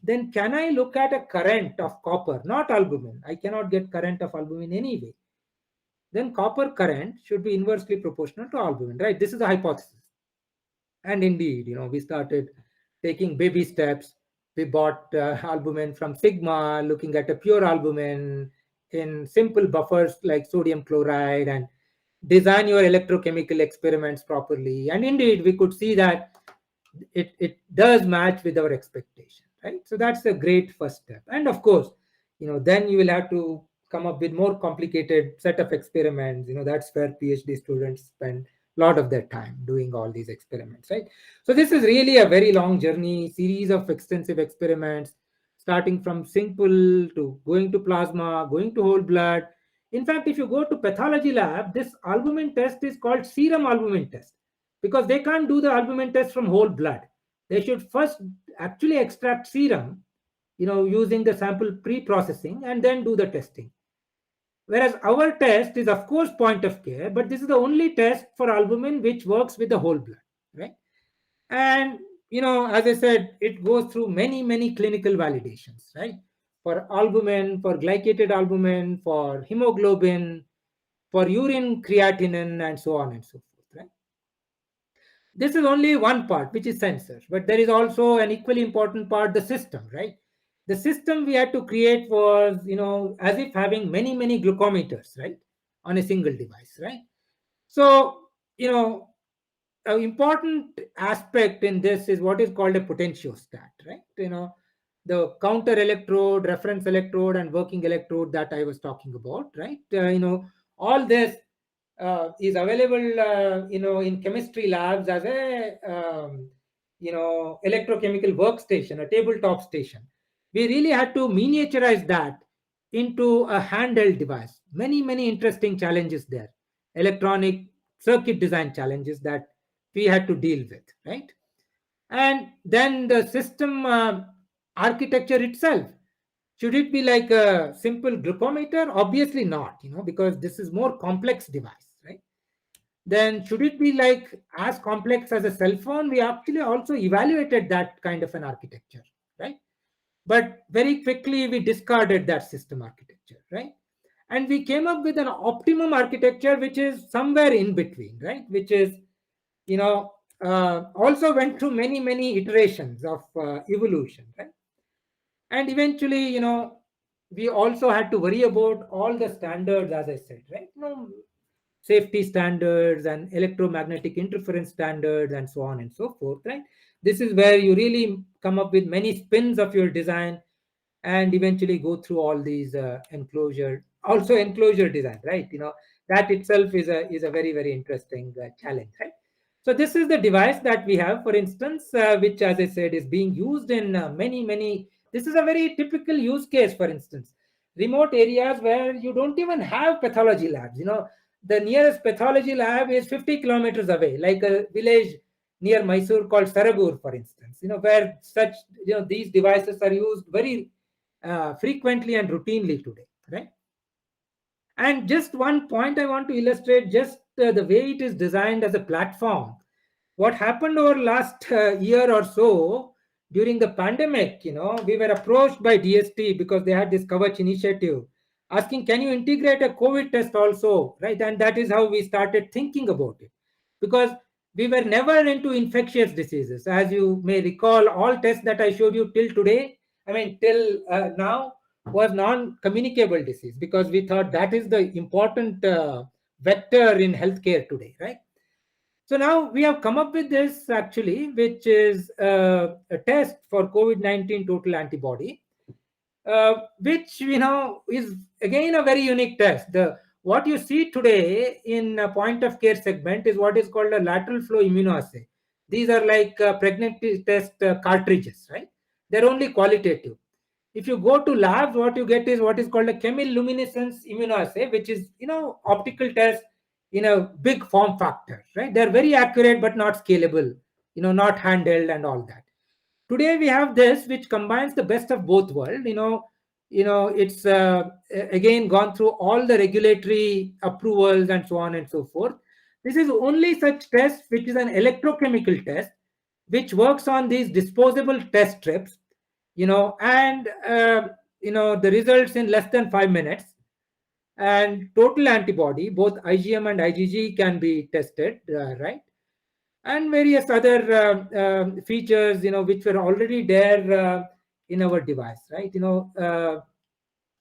Then can I look at a current of copper, not albumin? I cannot get current of albumin anyway. Then copper current should be inversely proportional to albumin, right? This is the hypothesis. And indeed, we started taking baby steps. We bought albumin from Sigma, looking at a pure albumin in simple buffers like sodium chloride, and design your electrochemical experiments properly. And indeed, we could see that it does match with our expectation, right? So that's a great first step. And of course, then you will have to come up with more complicated set of experiments. That's where PhD students spend a lot of their time doing all these experiments, right? So this is really a very long journey, series of extensive experiments, starting from simple to going to plasma, going to whole blood. In fact, if you go to pathology lab, this albumin test is called serum albumin test, because they can't do the albumin test from whole blood. They should first actually extract serum, using the sample pre-processing, and then do the testing. Whereas our test is, of course, point of care, but this is the only test for albumin which works with the whole blood, right? And, as I said, it goes through many, many clinical validations, right? For albumin, for glycated albumin, for hemoglobin, for urine creatinine, and so on and so forth, right? This is only one part, which is sensors, but there is also an equally important part, the system, right? The system we had to create was, as if having many, many glucometers, right, on a single device, right? So, an important aspect in this is what is called a potentiostat, right? The counter electrode, reference electrode, and working electrode that I was talking about, right? All this is available, in chemistry labs as a, electrochemical workstation, a tabletop station. We really had to miniaturize that into a handheld device. Many, many interesting challenges there. Electronic circuit design challenges that we had to deal with, right? And then the system architecture itself. Should it be like a simple glucometer? Obviously not, because this is more complex device, right? Then should it be like as complex as a cell phone? We actually also evaluated that kind of an architecture, right? But very quickly we discarded that system architecture, right? And we came up with an optimum architecture, which is somewhere in between, right? Which is, also went through many, many iterations of evolution, right? And eventually, we also had to worry about all the standards, as I said, right? safety standards and electromagnetic interference standards and so on and so forth, right? This is where you really come up with many spins of your design and eventually go through all these enclosure design, right? That itself is a very, very interesting challenge, right? So this is the device that we have, for instance, which, as I said, is being used in many. This is a very typical use case, for instance, remote areas where you don't even have pathology labs. The nearest pathology lab is 50 kilometers away, like a village near Mysore called Saragur, for instance. Where such these devices are used very frequently and routinely today, right? And just one point I want to illustrate, just the way it is designed as a platform. What happened over last year or so during the pandemic, we were approached by DST because they had this Kavach initiative asking, can you integrate a COVID test also, right? And that is how we started thinking about it, because we were never into infectious diseases. As you may recall, all tests that I showed you till today, till now, was non-communicable disease, because we thought that is the important vector in healthcare today, right? So now we have come up with this actually, which is a test for COVID-19 total antibody, which is again a very unique test. What you see today in a point of care segment is what is called a lateral flow immunoassay. These are like pregnancy test cartridges, right? They're only qualitative. If you go to labs, what you get is what is called a chemiluminescence immunoassay, which is optical test in a big form factor, right? They're very accurate but not scalable, not handheld and all that. Today we have this, which combines the best of both worlds. It's again gone through all the regulatory approvals and so on and so forth. This is only such test which is an electrochemical test, which works on these disposable test strips, and the results in less than 5 minutes. And total antibody, both IgM and IgG, can be tested, right? And various other features, which were already there in our device, right?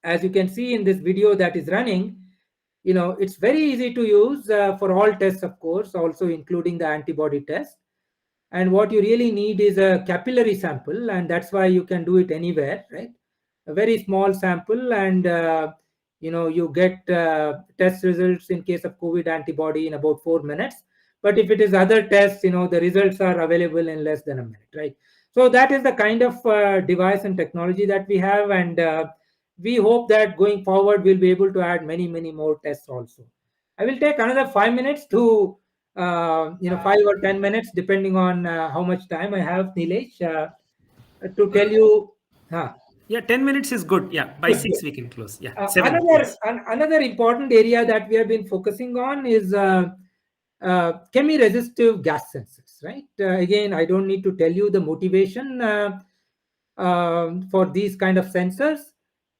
As you can see in this video that is running, it's very easy to use for all tests, of course, also including the antibody test. And what you really need is a capillary sample, and that's why you can do it anywhere, right? A very small sample, and you get test results in case of COVID antibody in about 4 minutes. But if it is other tests, the results are available in less than a minute, right? So that is the kind of device and technology that we have, and we hope that going forward we'll be able to add many, many more tests also. I will take another 5 minutes to 5 or 10 minutes, depending on how much time I have, Nilesh, to tell you. Yeah, 10 minutes is good. Yeah, by 6 we can close. Yeah, 7. Another important area that we have been focusing on is chemi-resistive gas sensors, right? Again, I don't need to tell you the motivation for these kind of sensors.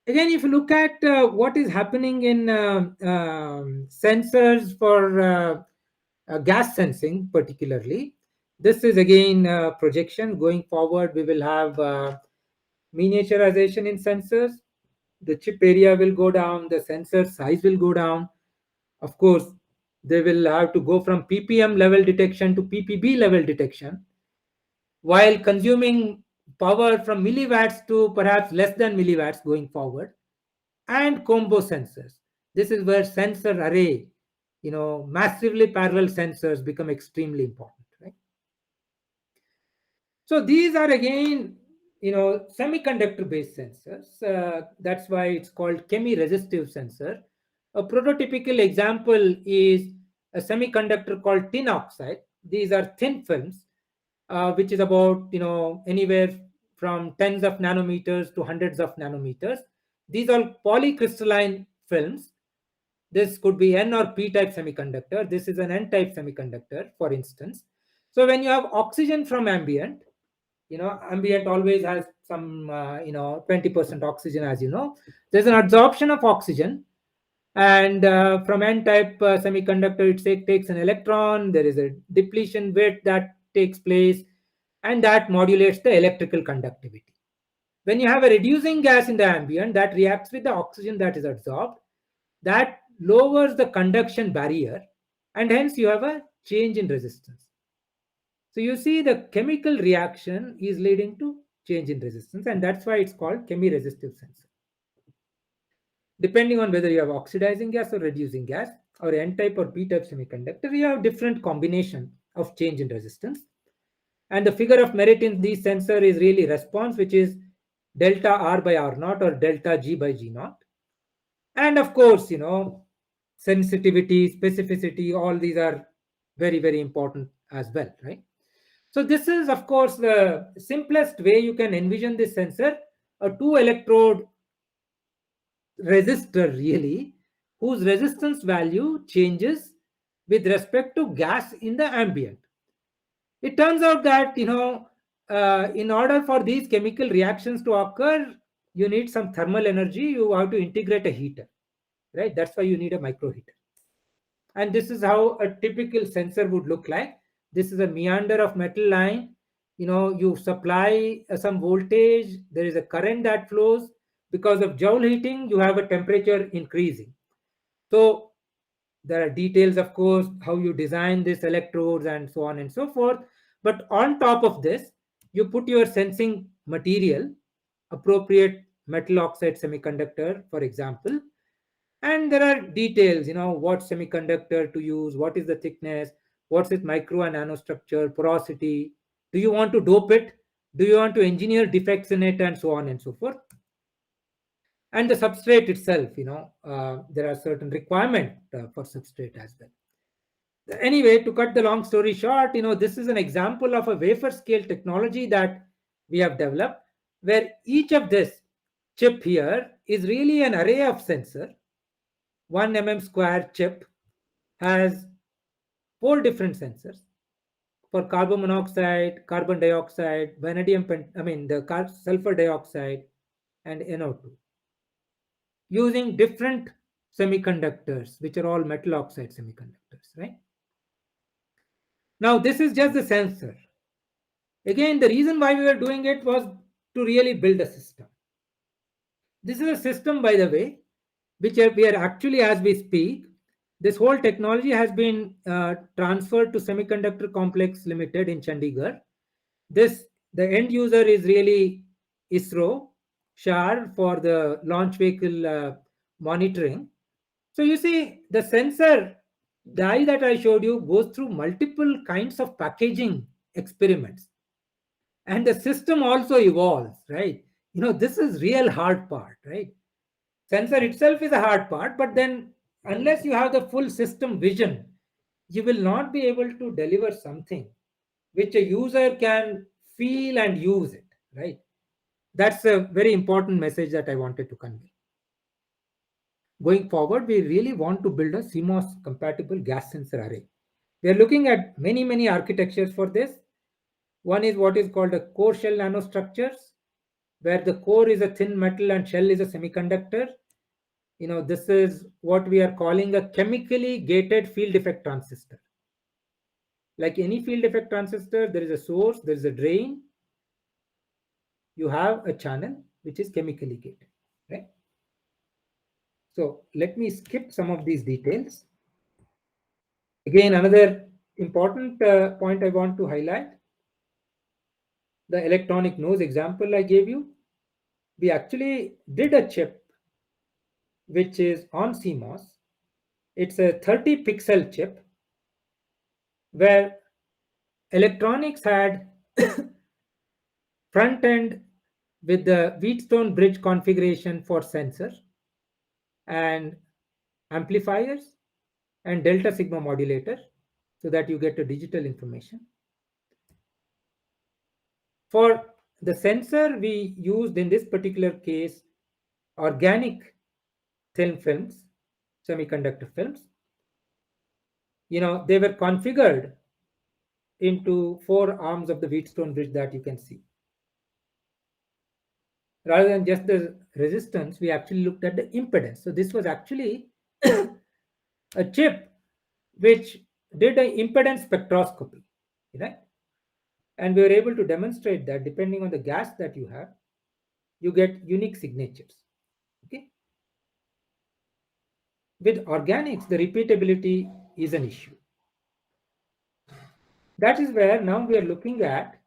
Again, if you look at what is happening in sensors for gas sensing particularly, this is again projection. Going forward, we will have miniaturization in sensors. The chip area will go down, the sensor size will go down. Of course, they will have to go from ppm level detection to ppb level detection, while consuming power from milliwatts to perhaps less than milliwatts going forward. And combo sensors. This is where sensor array, massively parallel sensors become extremely important, right? So these are again, semiconductor based sensors. That's why it's called chemi-resistive sensor. A prototypical example is a semiconductor called tin oxide. These are thin films, which is about, anywhere from tens of nanometers to hundreds of nanometers. These are polycrystalline films. This could be N or P type semiconductor. This is an N type semiconductor, for instance. So when you have oxygen from ambient, ambient always has some, 20% oxygen, as you know. There's an absorption of oxygen. And from N-type semiconductor, it takes an electron. There is a depletion width that takes place, and that modulates the electrical conductivity. When you have a reducing gas in the ambient, that reacts with the oxygen that is absorbed. That lowers the conduction barrier, and hence you have a change in resistance. So you see the chemical reaction is leading to change in resistance, and that's why it's called chemi-resistive sensor. Depending on whether you have oxidizing gas or reducing gas, or N-type or P-type semiconductor, you have different combination of change in resistance. And the figure of merit in these sensor is really response, which is delta R by R naught or delta G by G naught. And of course, sensitivity, specificity, all these are very, very important as well, right? So this is, of course, the simplest way you can envision this sensor, a two electrode resistor really, whose resistance value changes with respect to gas in the ambient. It turns out that, in order for these chemical reactions to occur, you need some thermal energy. You have to integrate a heater, right? That's why you need a micro heater. And this is how a typical sensor would look like. This is a meander of metal line. You supply some voltage. There is a current that flows. Because of Joule heating, you have a temperature increasing. So there are details, of course, how you design these electrodes and so on and so forth. But on top of this, you put your sensing material, appropriate metal oxide semiconductor, for example. And there are details, what semiconductor to use, what is the thickness, what's its micro and nanostructure, porosity. Do you want to dope it? Do you want to engineer defects in it, and so on and so forth? And the substrate itself, there are certain requirements for substrate as well. Anyway, to cut the long story short, this is an example of a wafer scale technology that we have developed, where each of this chip here is really an array of sensor. 1 mm square chip has 4 different sensors for carbon monoxide, carbon dioxide, vanadium, the sulfur dioxide, and NO2, using different semiconductors, which are all metal oxide semiconductors, right? Now, this is just the sensor. Again, the reason why we were doing it was to really build a system. This is a system, by the way, which we are actually, as we speak, this whole technology has been transferred to Semiconductor Complex Limited in Chandigarh. The end user is really ISRO, SHAR, for the launch vehicle monitoring. So you see, the sensor die that I showed you goes through multiple kinds of packaging experiments. And the system also evolves, right? This is real hard part, right? Sensor itself is a hard part, but then unless you have the full system vision, you will not be able to deliver something which a user can feel and use it, right? That's a very important message that I wanted to convey. Going forward, we really want to build a CMOS compatible gas sensor array. We are looking at many, many architectures for this. One is what is called a core shell nanostructures, where the core is a thin metal and shell is a semiconductor. This is what we are calling a chemically gated field effect transistor. Like any field effect transistor, there is a source, there is a drain. You have a channel which is chemically gated, right? So let me skip some of these details. Again, another important point I want to highlight, the electronic nose example I gave you. We actually did a chip which is on CMOS. It's a 30 pixel chip where electronics had front end with the Wheatstone bridge configuration for sensors and amplifiers and delta sigma modulator, so that you get a digital information. For the sensor, we used in this particular case organic thin films, semiconductor films. They were configured into 4 arms of the Wheatstone bridge that you can see. Rather than just the resistance, we actually looked at the impedance. So this was actually a chip which did an impedance spectroscopy, right? And we were able to demonstrate that depending on the gas that you have, you get unique signatures. Okay. With organics, the repeatability is an issue. That is where now we are looking at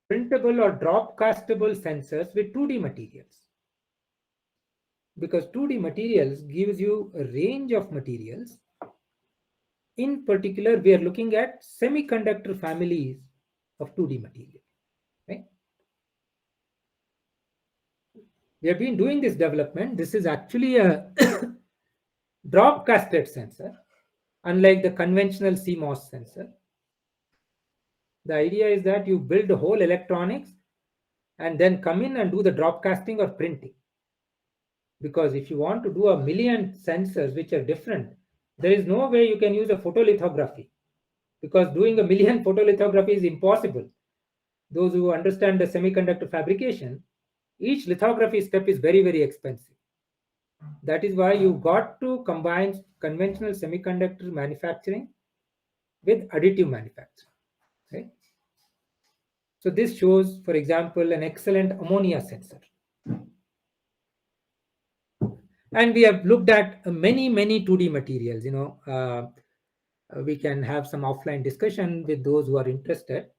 printable or drop castable sensors with 2D materials. Because 2D materials gives you a range of materials. In particular, we are looking at semiconductor families of 2D material. Right? We have been doing this development. This is actually a drop casted sensor, unlike the conventional CMOS sensor. The idea is that you build the whole electronics and then come in and do the drop casting or printing. Because if you want to do a million sensors which are different, there is no way you can use a photolithography, because doing a million photolithography is impossible. Those who understand the semiconductor fabrication, each lithography step is very, very expensive. That is why you got to combine conventional semiconductor manufacturing with additive manufacturing. Right? So this shows, for example, an excellent ammonia sensor. And we have looked at many 2D materials. We can have some offline discussion with those who are interested.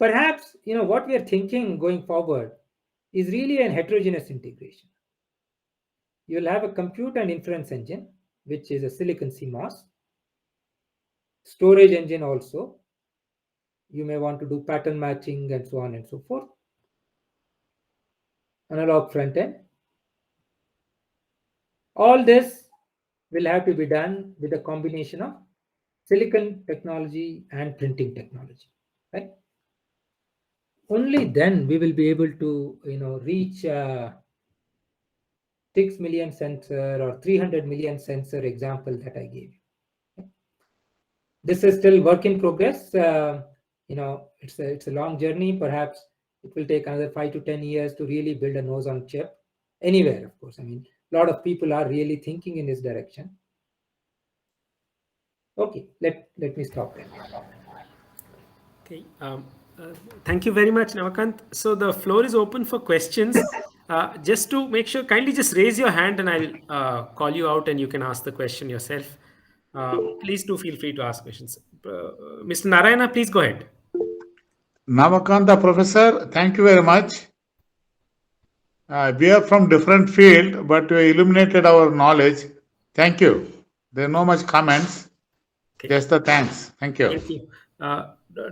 Perhaps, what we are thinking going forward is really an heterogeneous integration. You'll have a compute and inference engine, which is a silicon CMOS, storage engine also. You may want to do pattern matching and so on and so forth. Analog front end. All this will have to be done with a combination of silicon technology and printing technology, right? Only then we will be able to, reach 6 million sensor or 300 million sensor example that I gave you. This is still work in progress. It's a long journey. Perhaps it will take another 5 to 10 years to really build a nose on chip anywhere, of course. I mean, a lot of people are really thinking in this direction. Okay, let me stop there. Okay. Thank you very much, Navakant. So the floor is open for questions. Just to make sure, kindly just raise your hand and I'll call you out and you can ask the question yourself. Please do feel free to ask questions. Mr. Narayana, please go ahead. Namakanta Professor, thank you very much. We are from different field, but you illuminated our knowledge. Thank you. There are no much comments. Okay. Just the thanks. Thank you. Thank you.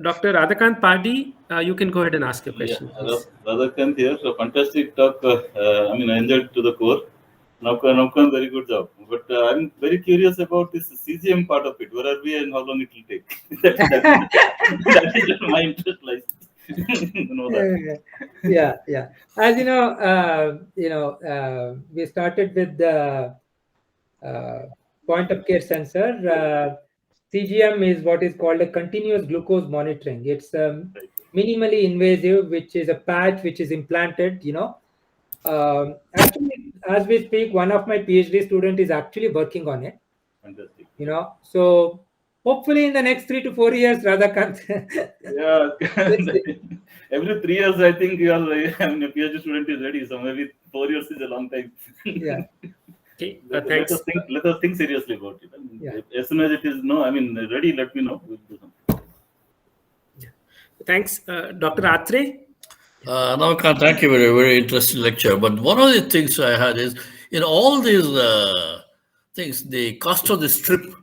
Dr. Radhakant Padi, you can go ahead and ask your question. Yeah, Radhakant here. So fantastic talk. I enjoyed to the core. Navakant, very good job. But I'm very curious about this CGM part of it. Where are we and how long it will take? that is just my interest lies. Yeah. As we started with the point of care sensor. CGM is what is called a continuous glucose monitoring. It's minimally invasive, which is a patch which is implanted. Actually, as we speak, one of my PhD students is actually working on it. Fantastic. So hopefully in the next 3 to 4 years, Radhakant. Yeah. Every 3 years, I think a PhD student is ready. So maybe 4 years is a long time. Yeah. Okay. Let us think seriously about it. Yeah. As soon as it is ready, let me know. We'll do something. Thanks, Dr. Atre. Navakant, thank you. Very, very interesting lecture. But one of the things I had is, in all these things, the cost of the strip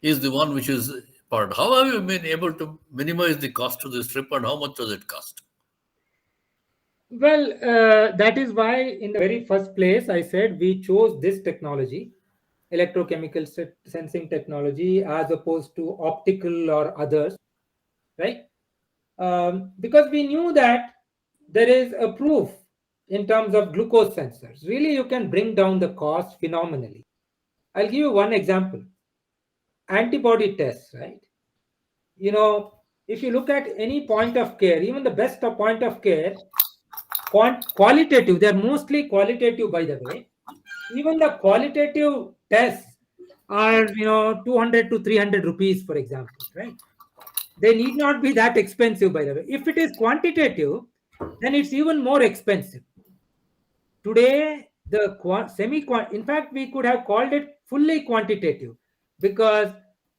is the one which is part. How have you been able to minimize the cost of the strip and how much does it cost? Well, that is why in the very first place, I said we chose this technology, electrochemical sensing technology, as opposed to optical or others, right? Because we knew that there is a proof in terms of glucose sensors. Really, you can bring down the cost phenomenally. I'll give you one example. Antibody tests, right? If you look at any point of care, even the best of point of care, qualitative, they're mostly qualitative, by the way. Even the qualitative tests are 200 to 300 rupees, for example, right? They need not be that expensive, by the way. If it is quantitative, then it's even more expensive. Today, the in fact, we could have called it fully quantitative, because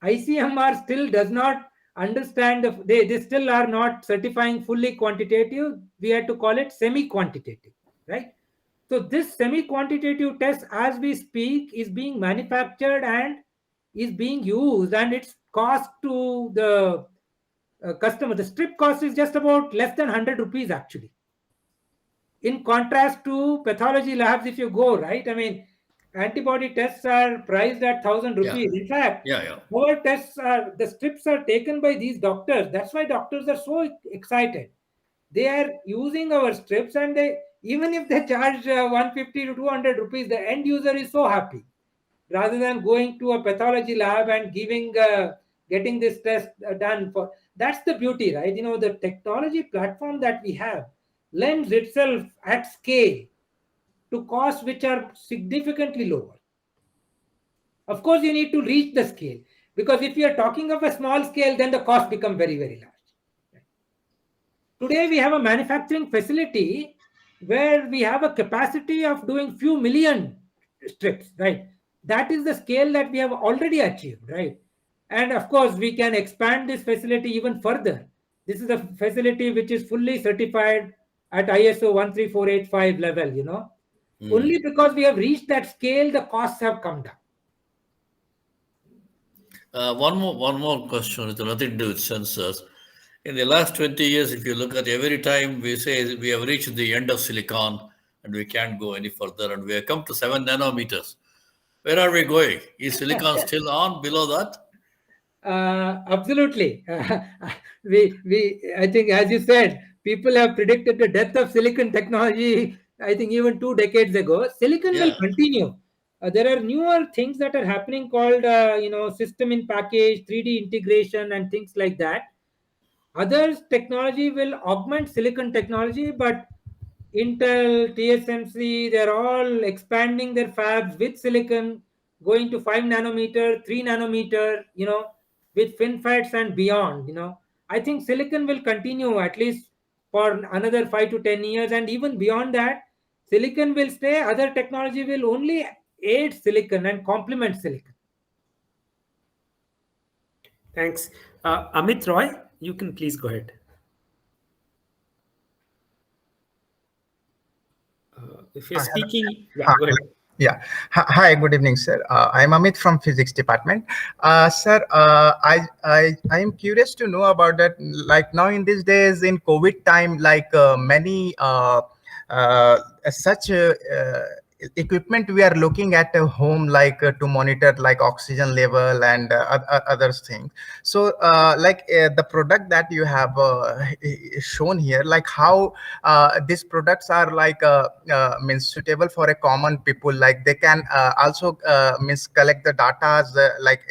ICMR still does not understand, they still are not certifying fully quantitative. We had to call it semi-quantitative, right? So this semi-quantitative test, as we speak, is being manufactured and is being used, and its cost to the customer, the strip cost is just about less than 100 rupees actually. In contrast to pathology labs, if you go, right, I mean, antibody tests are priced at 1,000 rupees. In fact, our tests are, the strips are taken by these doctors. That's why doctors are so excited. They are using our strips, and they, even if they charge 150 to 200 rupees, the end user is so happy, rather than going to a pathology lab and getting this test done. For that's the beauty, right? The technology platform that we have lends itself at scale to costs which are significantly lower. Of course, you need to reach the scale, because if you are talking of a small scale, then the cost become very, very large. Today, we have a manufacturing facility where we have a capacity of doing few million strips, right? That is the scale that we have already achieved, right? And of course, we can expand this facility even further. This is a facility which is fully certified at ISO 13485 level, Only because we have reached that scale, the costs have come down. One more question with nothing to do with sensors. In the last 20 years, if you look at every time we say we have reached the end of silicon and we can't go any further, and we have come to 7 nanometers. Where are we going? Is silicon still on below that? Absolutely. I think, as you said, people have predicted the death of silicon technology, I think even 2 decades ago. Silicon will continue. There are newer things that are happening called, system in package, 3D integration, and things like that. Others technology will augment silicon technology, but Intel, TSMC, they're all expanding their fabs with silicon, going to 5 nanometer, 3 nanometer, with FinFETs and beyond. I think silicon will continue at least for another 5 to 10 years, and even beyond that, silicon will stay. Other technology will only aid silicon and complement silicon. Thanks. Amit Roy, you can please go ahead. If you're speaking, go ahead. Yeah. Hi, good evening, sir. I'm Amit from Physics Department. Sir, I am curious to know about that. Like now in these days in COVID time, like many such equipment we are looking at home, like to monitor like oxygen level and other things. So the product that you have shown here, like how these products are like means suitable for a common people, like they can also means collect the data as like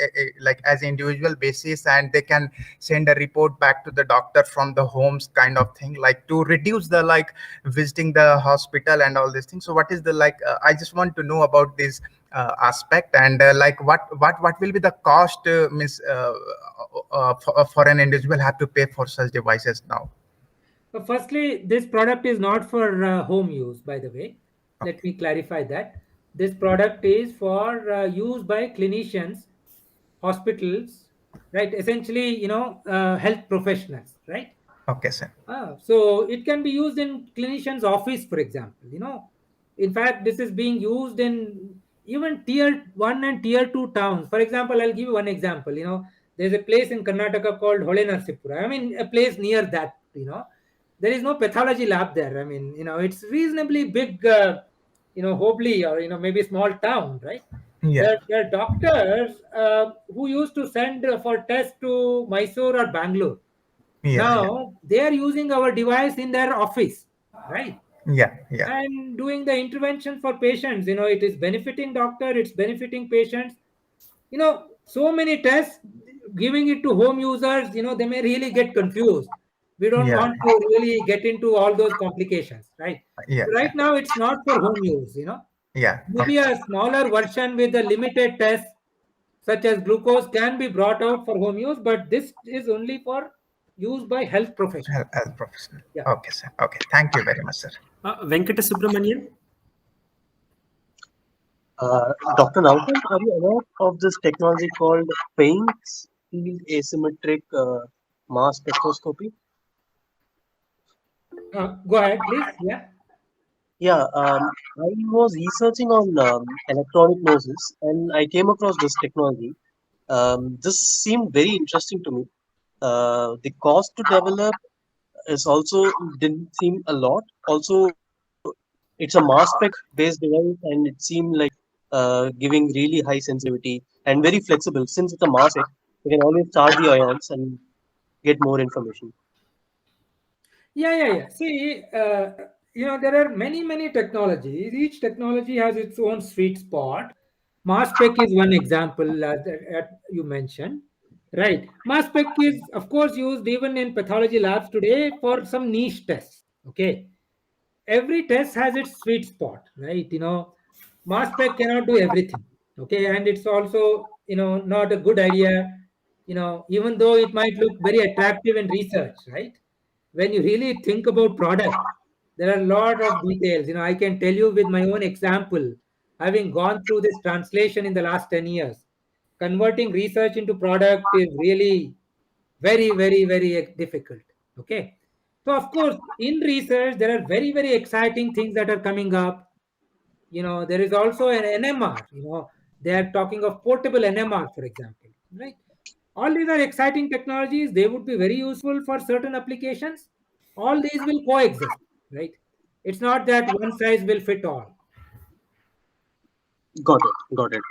as individual basis, and they can send a report back to the doctor from the homes kind of thing, like to reduce the like visiting the hospital and all these things. So what is the like I just want to know about this aspect, and like what will be the cost for an individual have to pay for such devices now? Firstly, this product is not for home use, by the way. Okay. Let me clarify that. This product is for use by clinicians, hospitals, right? Essentially, health professionals, right? Okay, sir. So it can be used in clinician's office, for example. In fact, this is being used in even tier 1 and tier 2 towns. For example, I'll give you one example. There's a place in Karnataka called Holenarsipura. I mean, a place near that, there is no pathology lab there. I mean, it's reasonably big, Hobli, or, maybe small town, right? Yeah. There are doctors who used to send for tests to Mysore or Bangalore. Yeah, now they are using our device in their office, right? Yeah. And doing the intervention for patients. It is benefiting doctor, it's benefiting patients. So many tests, giving it to home users, they may really get confused. We don't want to really get into all those complications, right? Yeah. So right now, it's not for home use, Yeah. Maybe a smaller version with a limited test, such as glucose, can be brought out for home use, but this is only for use by health professionals. Health professional. Yeah. Okay, sir. Okay. Thank you very much, sir. Venkata Subramanian. Dr. Naukan, are you aware of this technology called Paints Field Asymmetric Mass Spectroscopy? Go ahead, please. Yeah. Yeah, I was researching on electronic noses and I came across this technology. This seemed very interesting to me. The cost to develop is also didn't seem a lot. Also, it's a mass spec based device and it seemed like giving really high sensitivity and very flexible. Since it's a mass spec, you can always charge the ions and get more information. Yeah. See, there are many technologies. Each technology has its own sweet spot. Mass spec is one example that you mentioned, right? Mass spec is, of course, used even in pathology labs today for some niche tests. Okay, every test has its sweet spot, right? Mass spec cannot do everything. Okay, and it's also not a good idea. Even though it might look very attractive in research, right? When you really think about product, there are a lot of details. I can tell you with my own example, having gone through this translation in the last 10 years, converting research into product is really very difficult. Okay, so of course in research there are very exciting things that are coming up. There is also an NMR. They are talking of portable NMR, for example, right? All these are exciting technologies. They would be very useful for certain applications. All these will coexist, right? It's not that one size will fit all. Got it. Got it.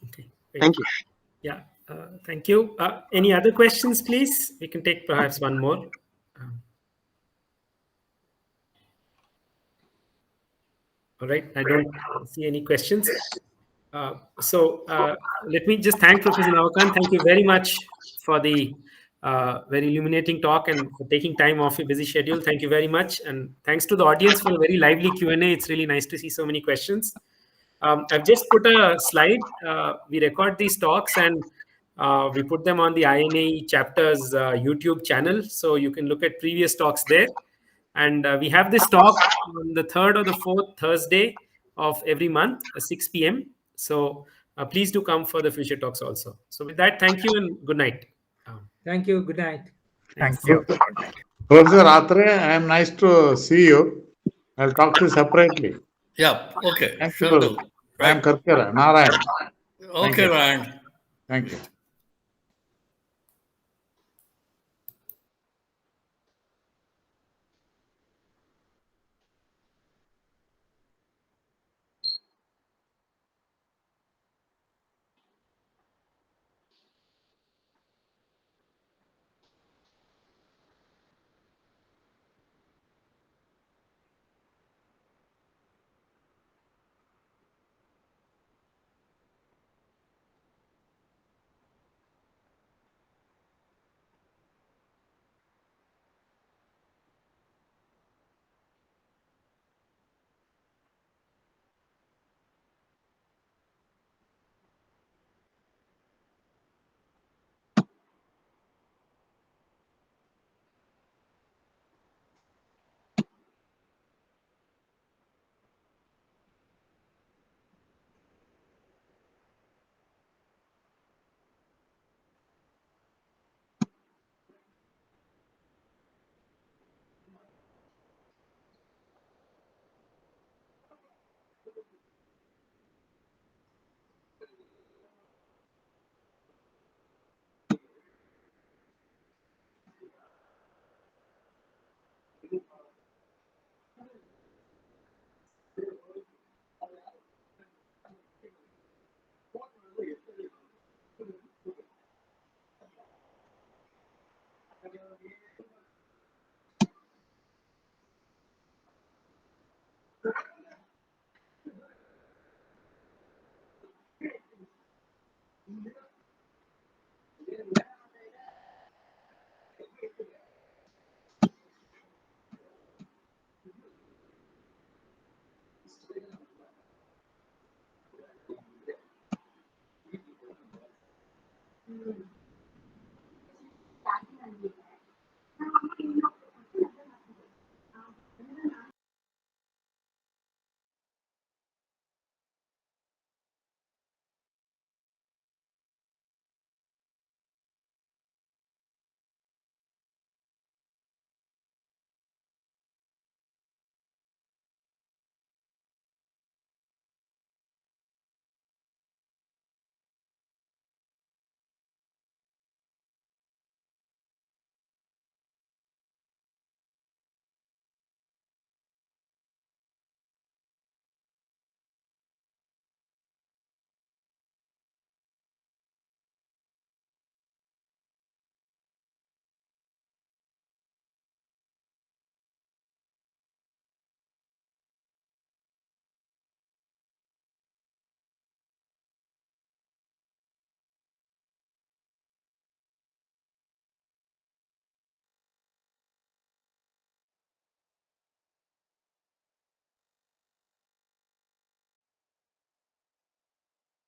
Okay, great. Thank you. Yeah, thank you. Any other questions, please? We can take perhaps one more. All right, I don't see any questions. So let me just thank Professor Navakan. Thank you very much for the very illuminating talk and for taking time off your busy schedule. Thank you very much. And thanks to the audience for a very lively Q&A. It's really nice to see so many questions. I've just put a slide. We record these talks and we put them on the INAE chapters YouTube channel. So you can look at previous talks there. And we have this talk on the third or the fourth Thursday of every month, 6 p.m. So please do come for the future talks also. So with that, thank you and good night. Thank you. Good night. Thank Thanks. you. Professor Atre, I am nice to see you. I'll talk to you separately. Yeah, okay, Thank you, sure do. Professor. I am Right. Karkera, Narayan. Thank Okay, you. Ryan. Thank you.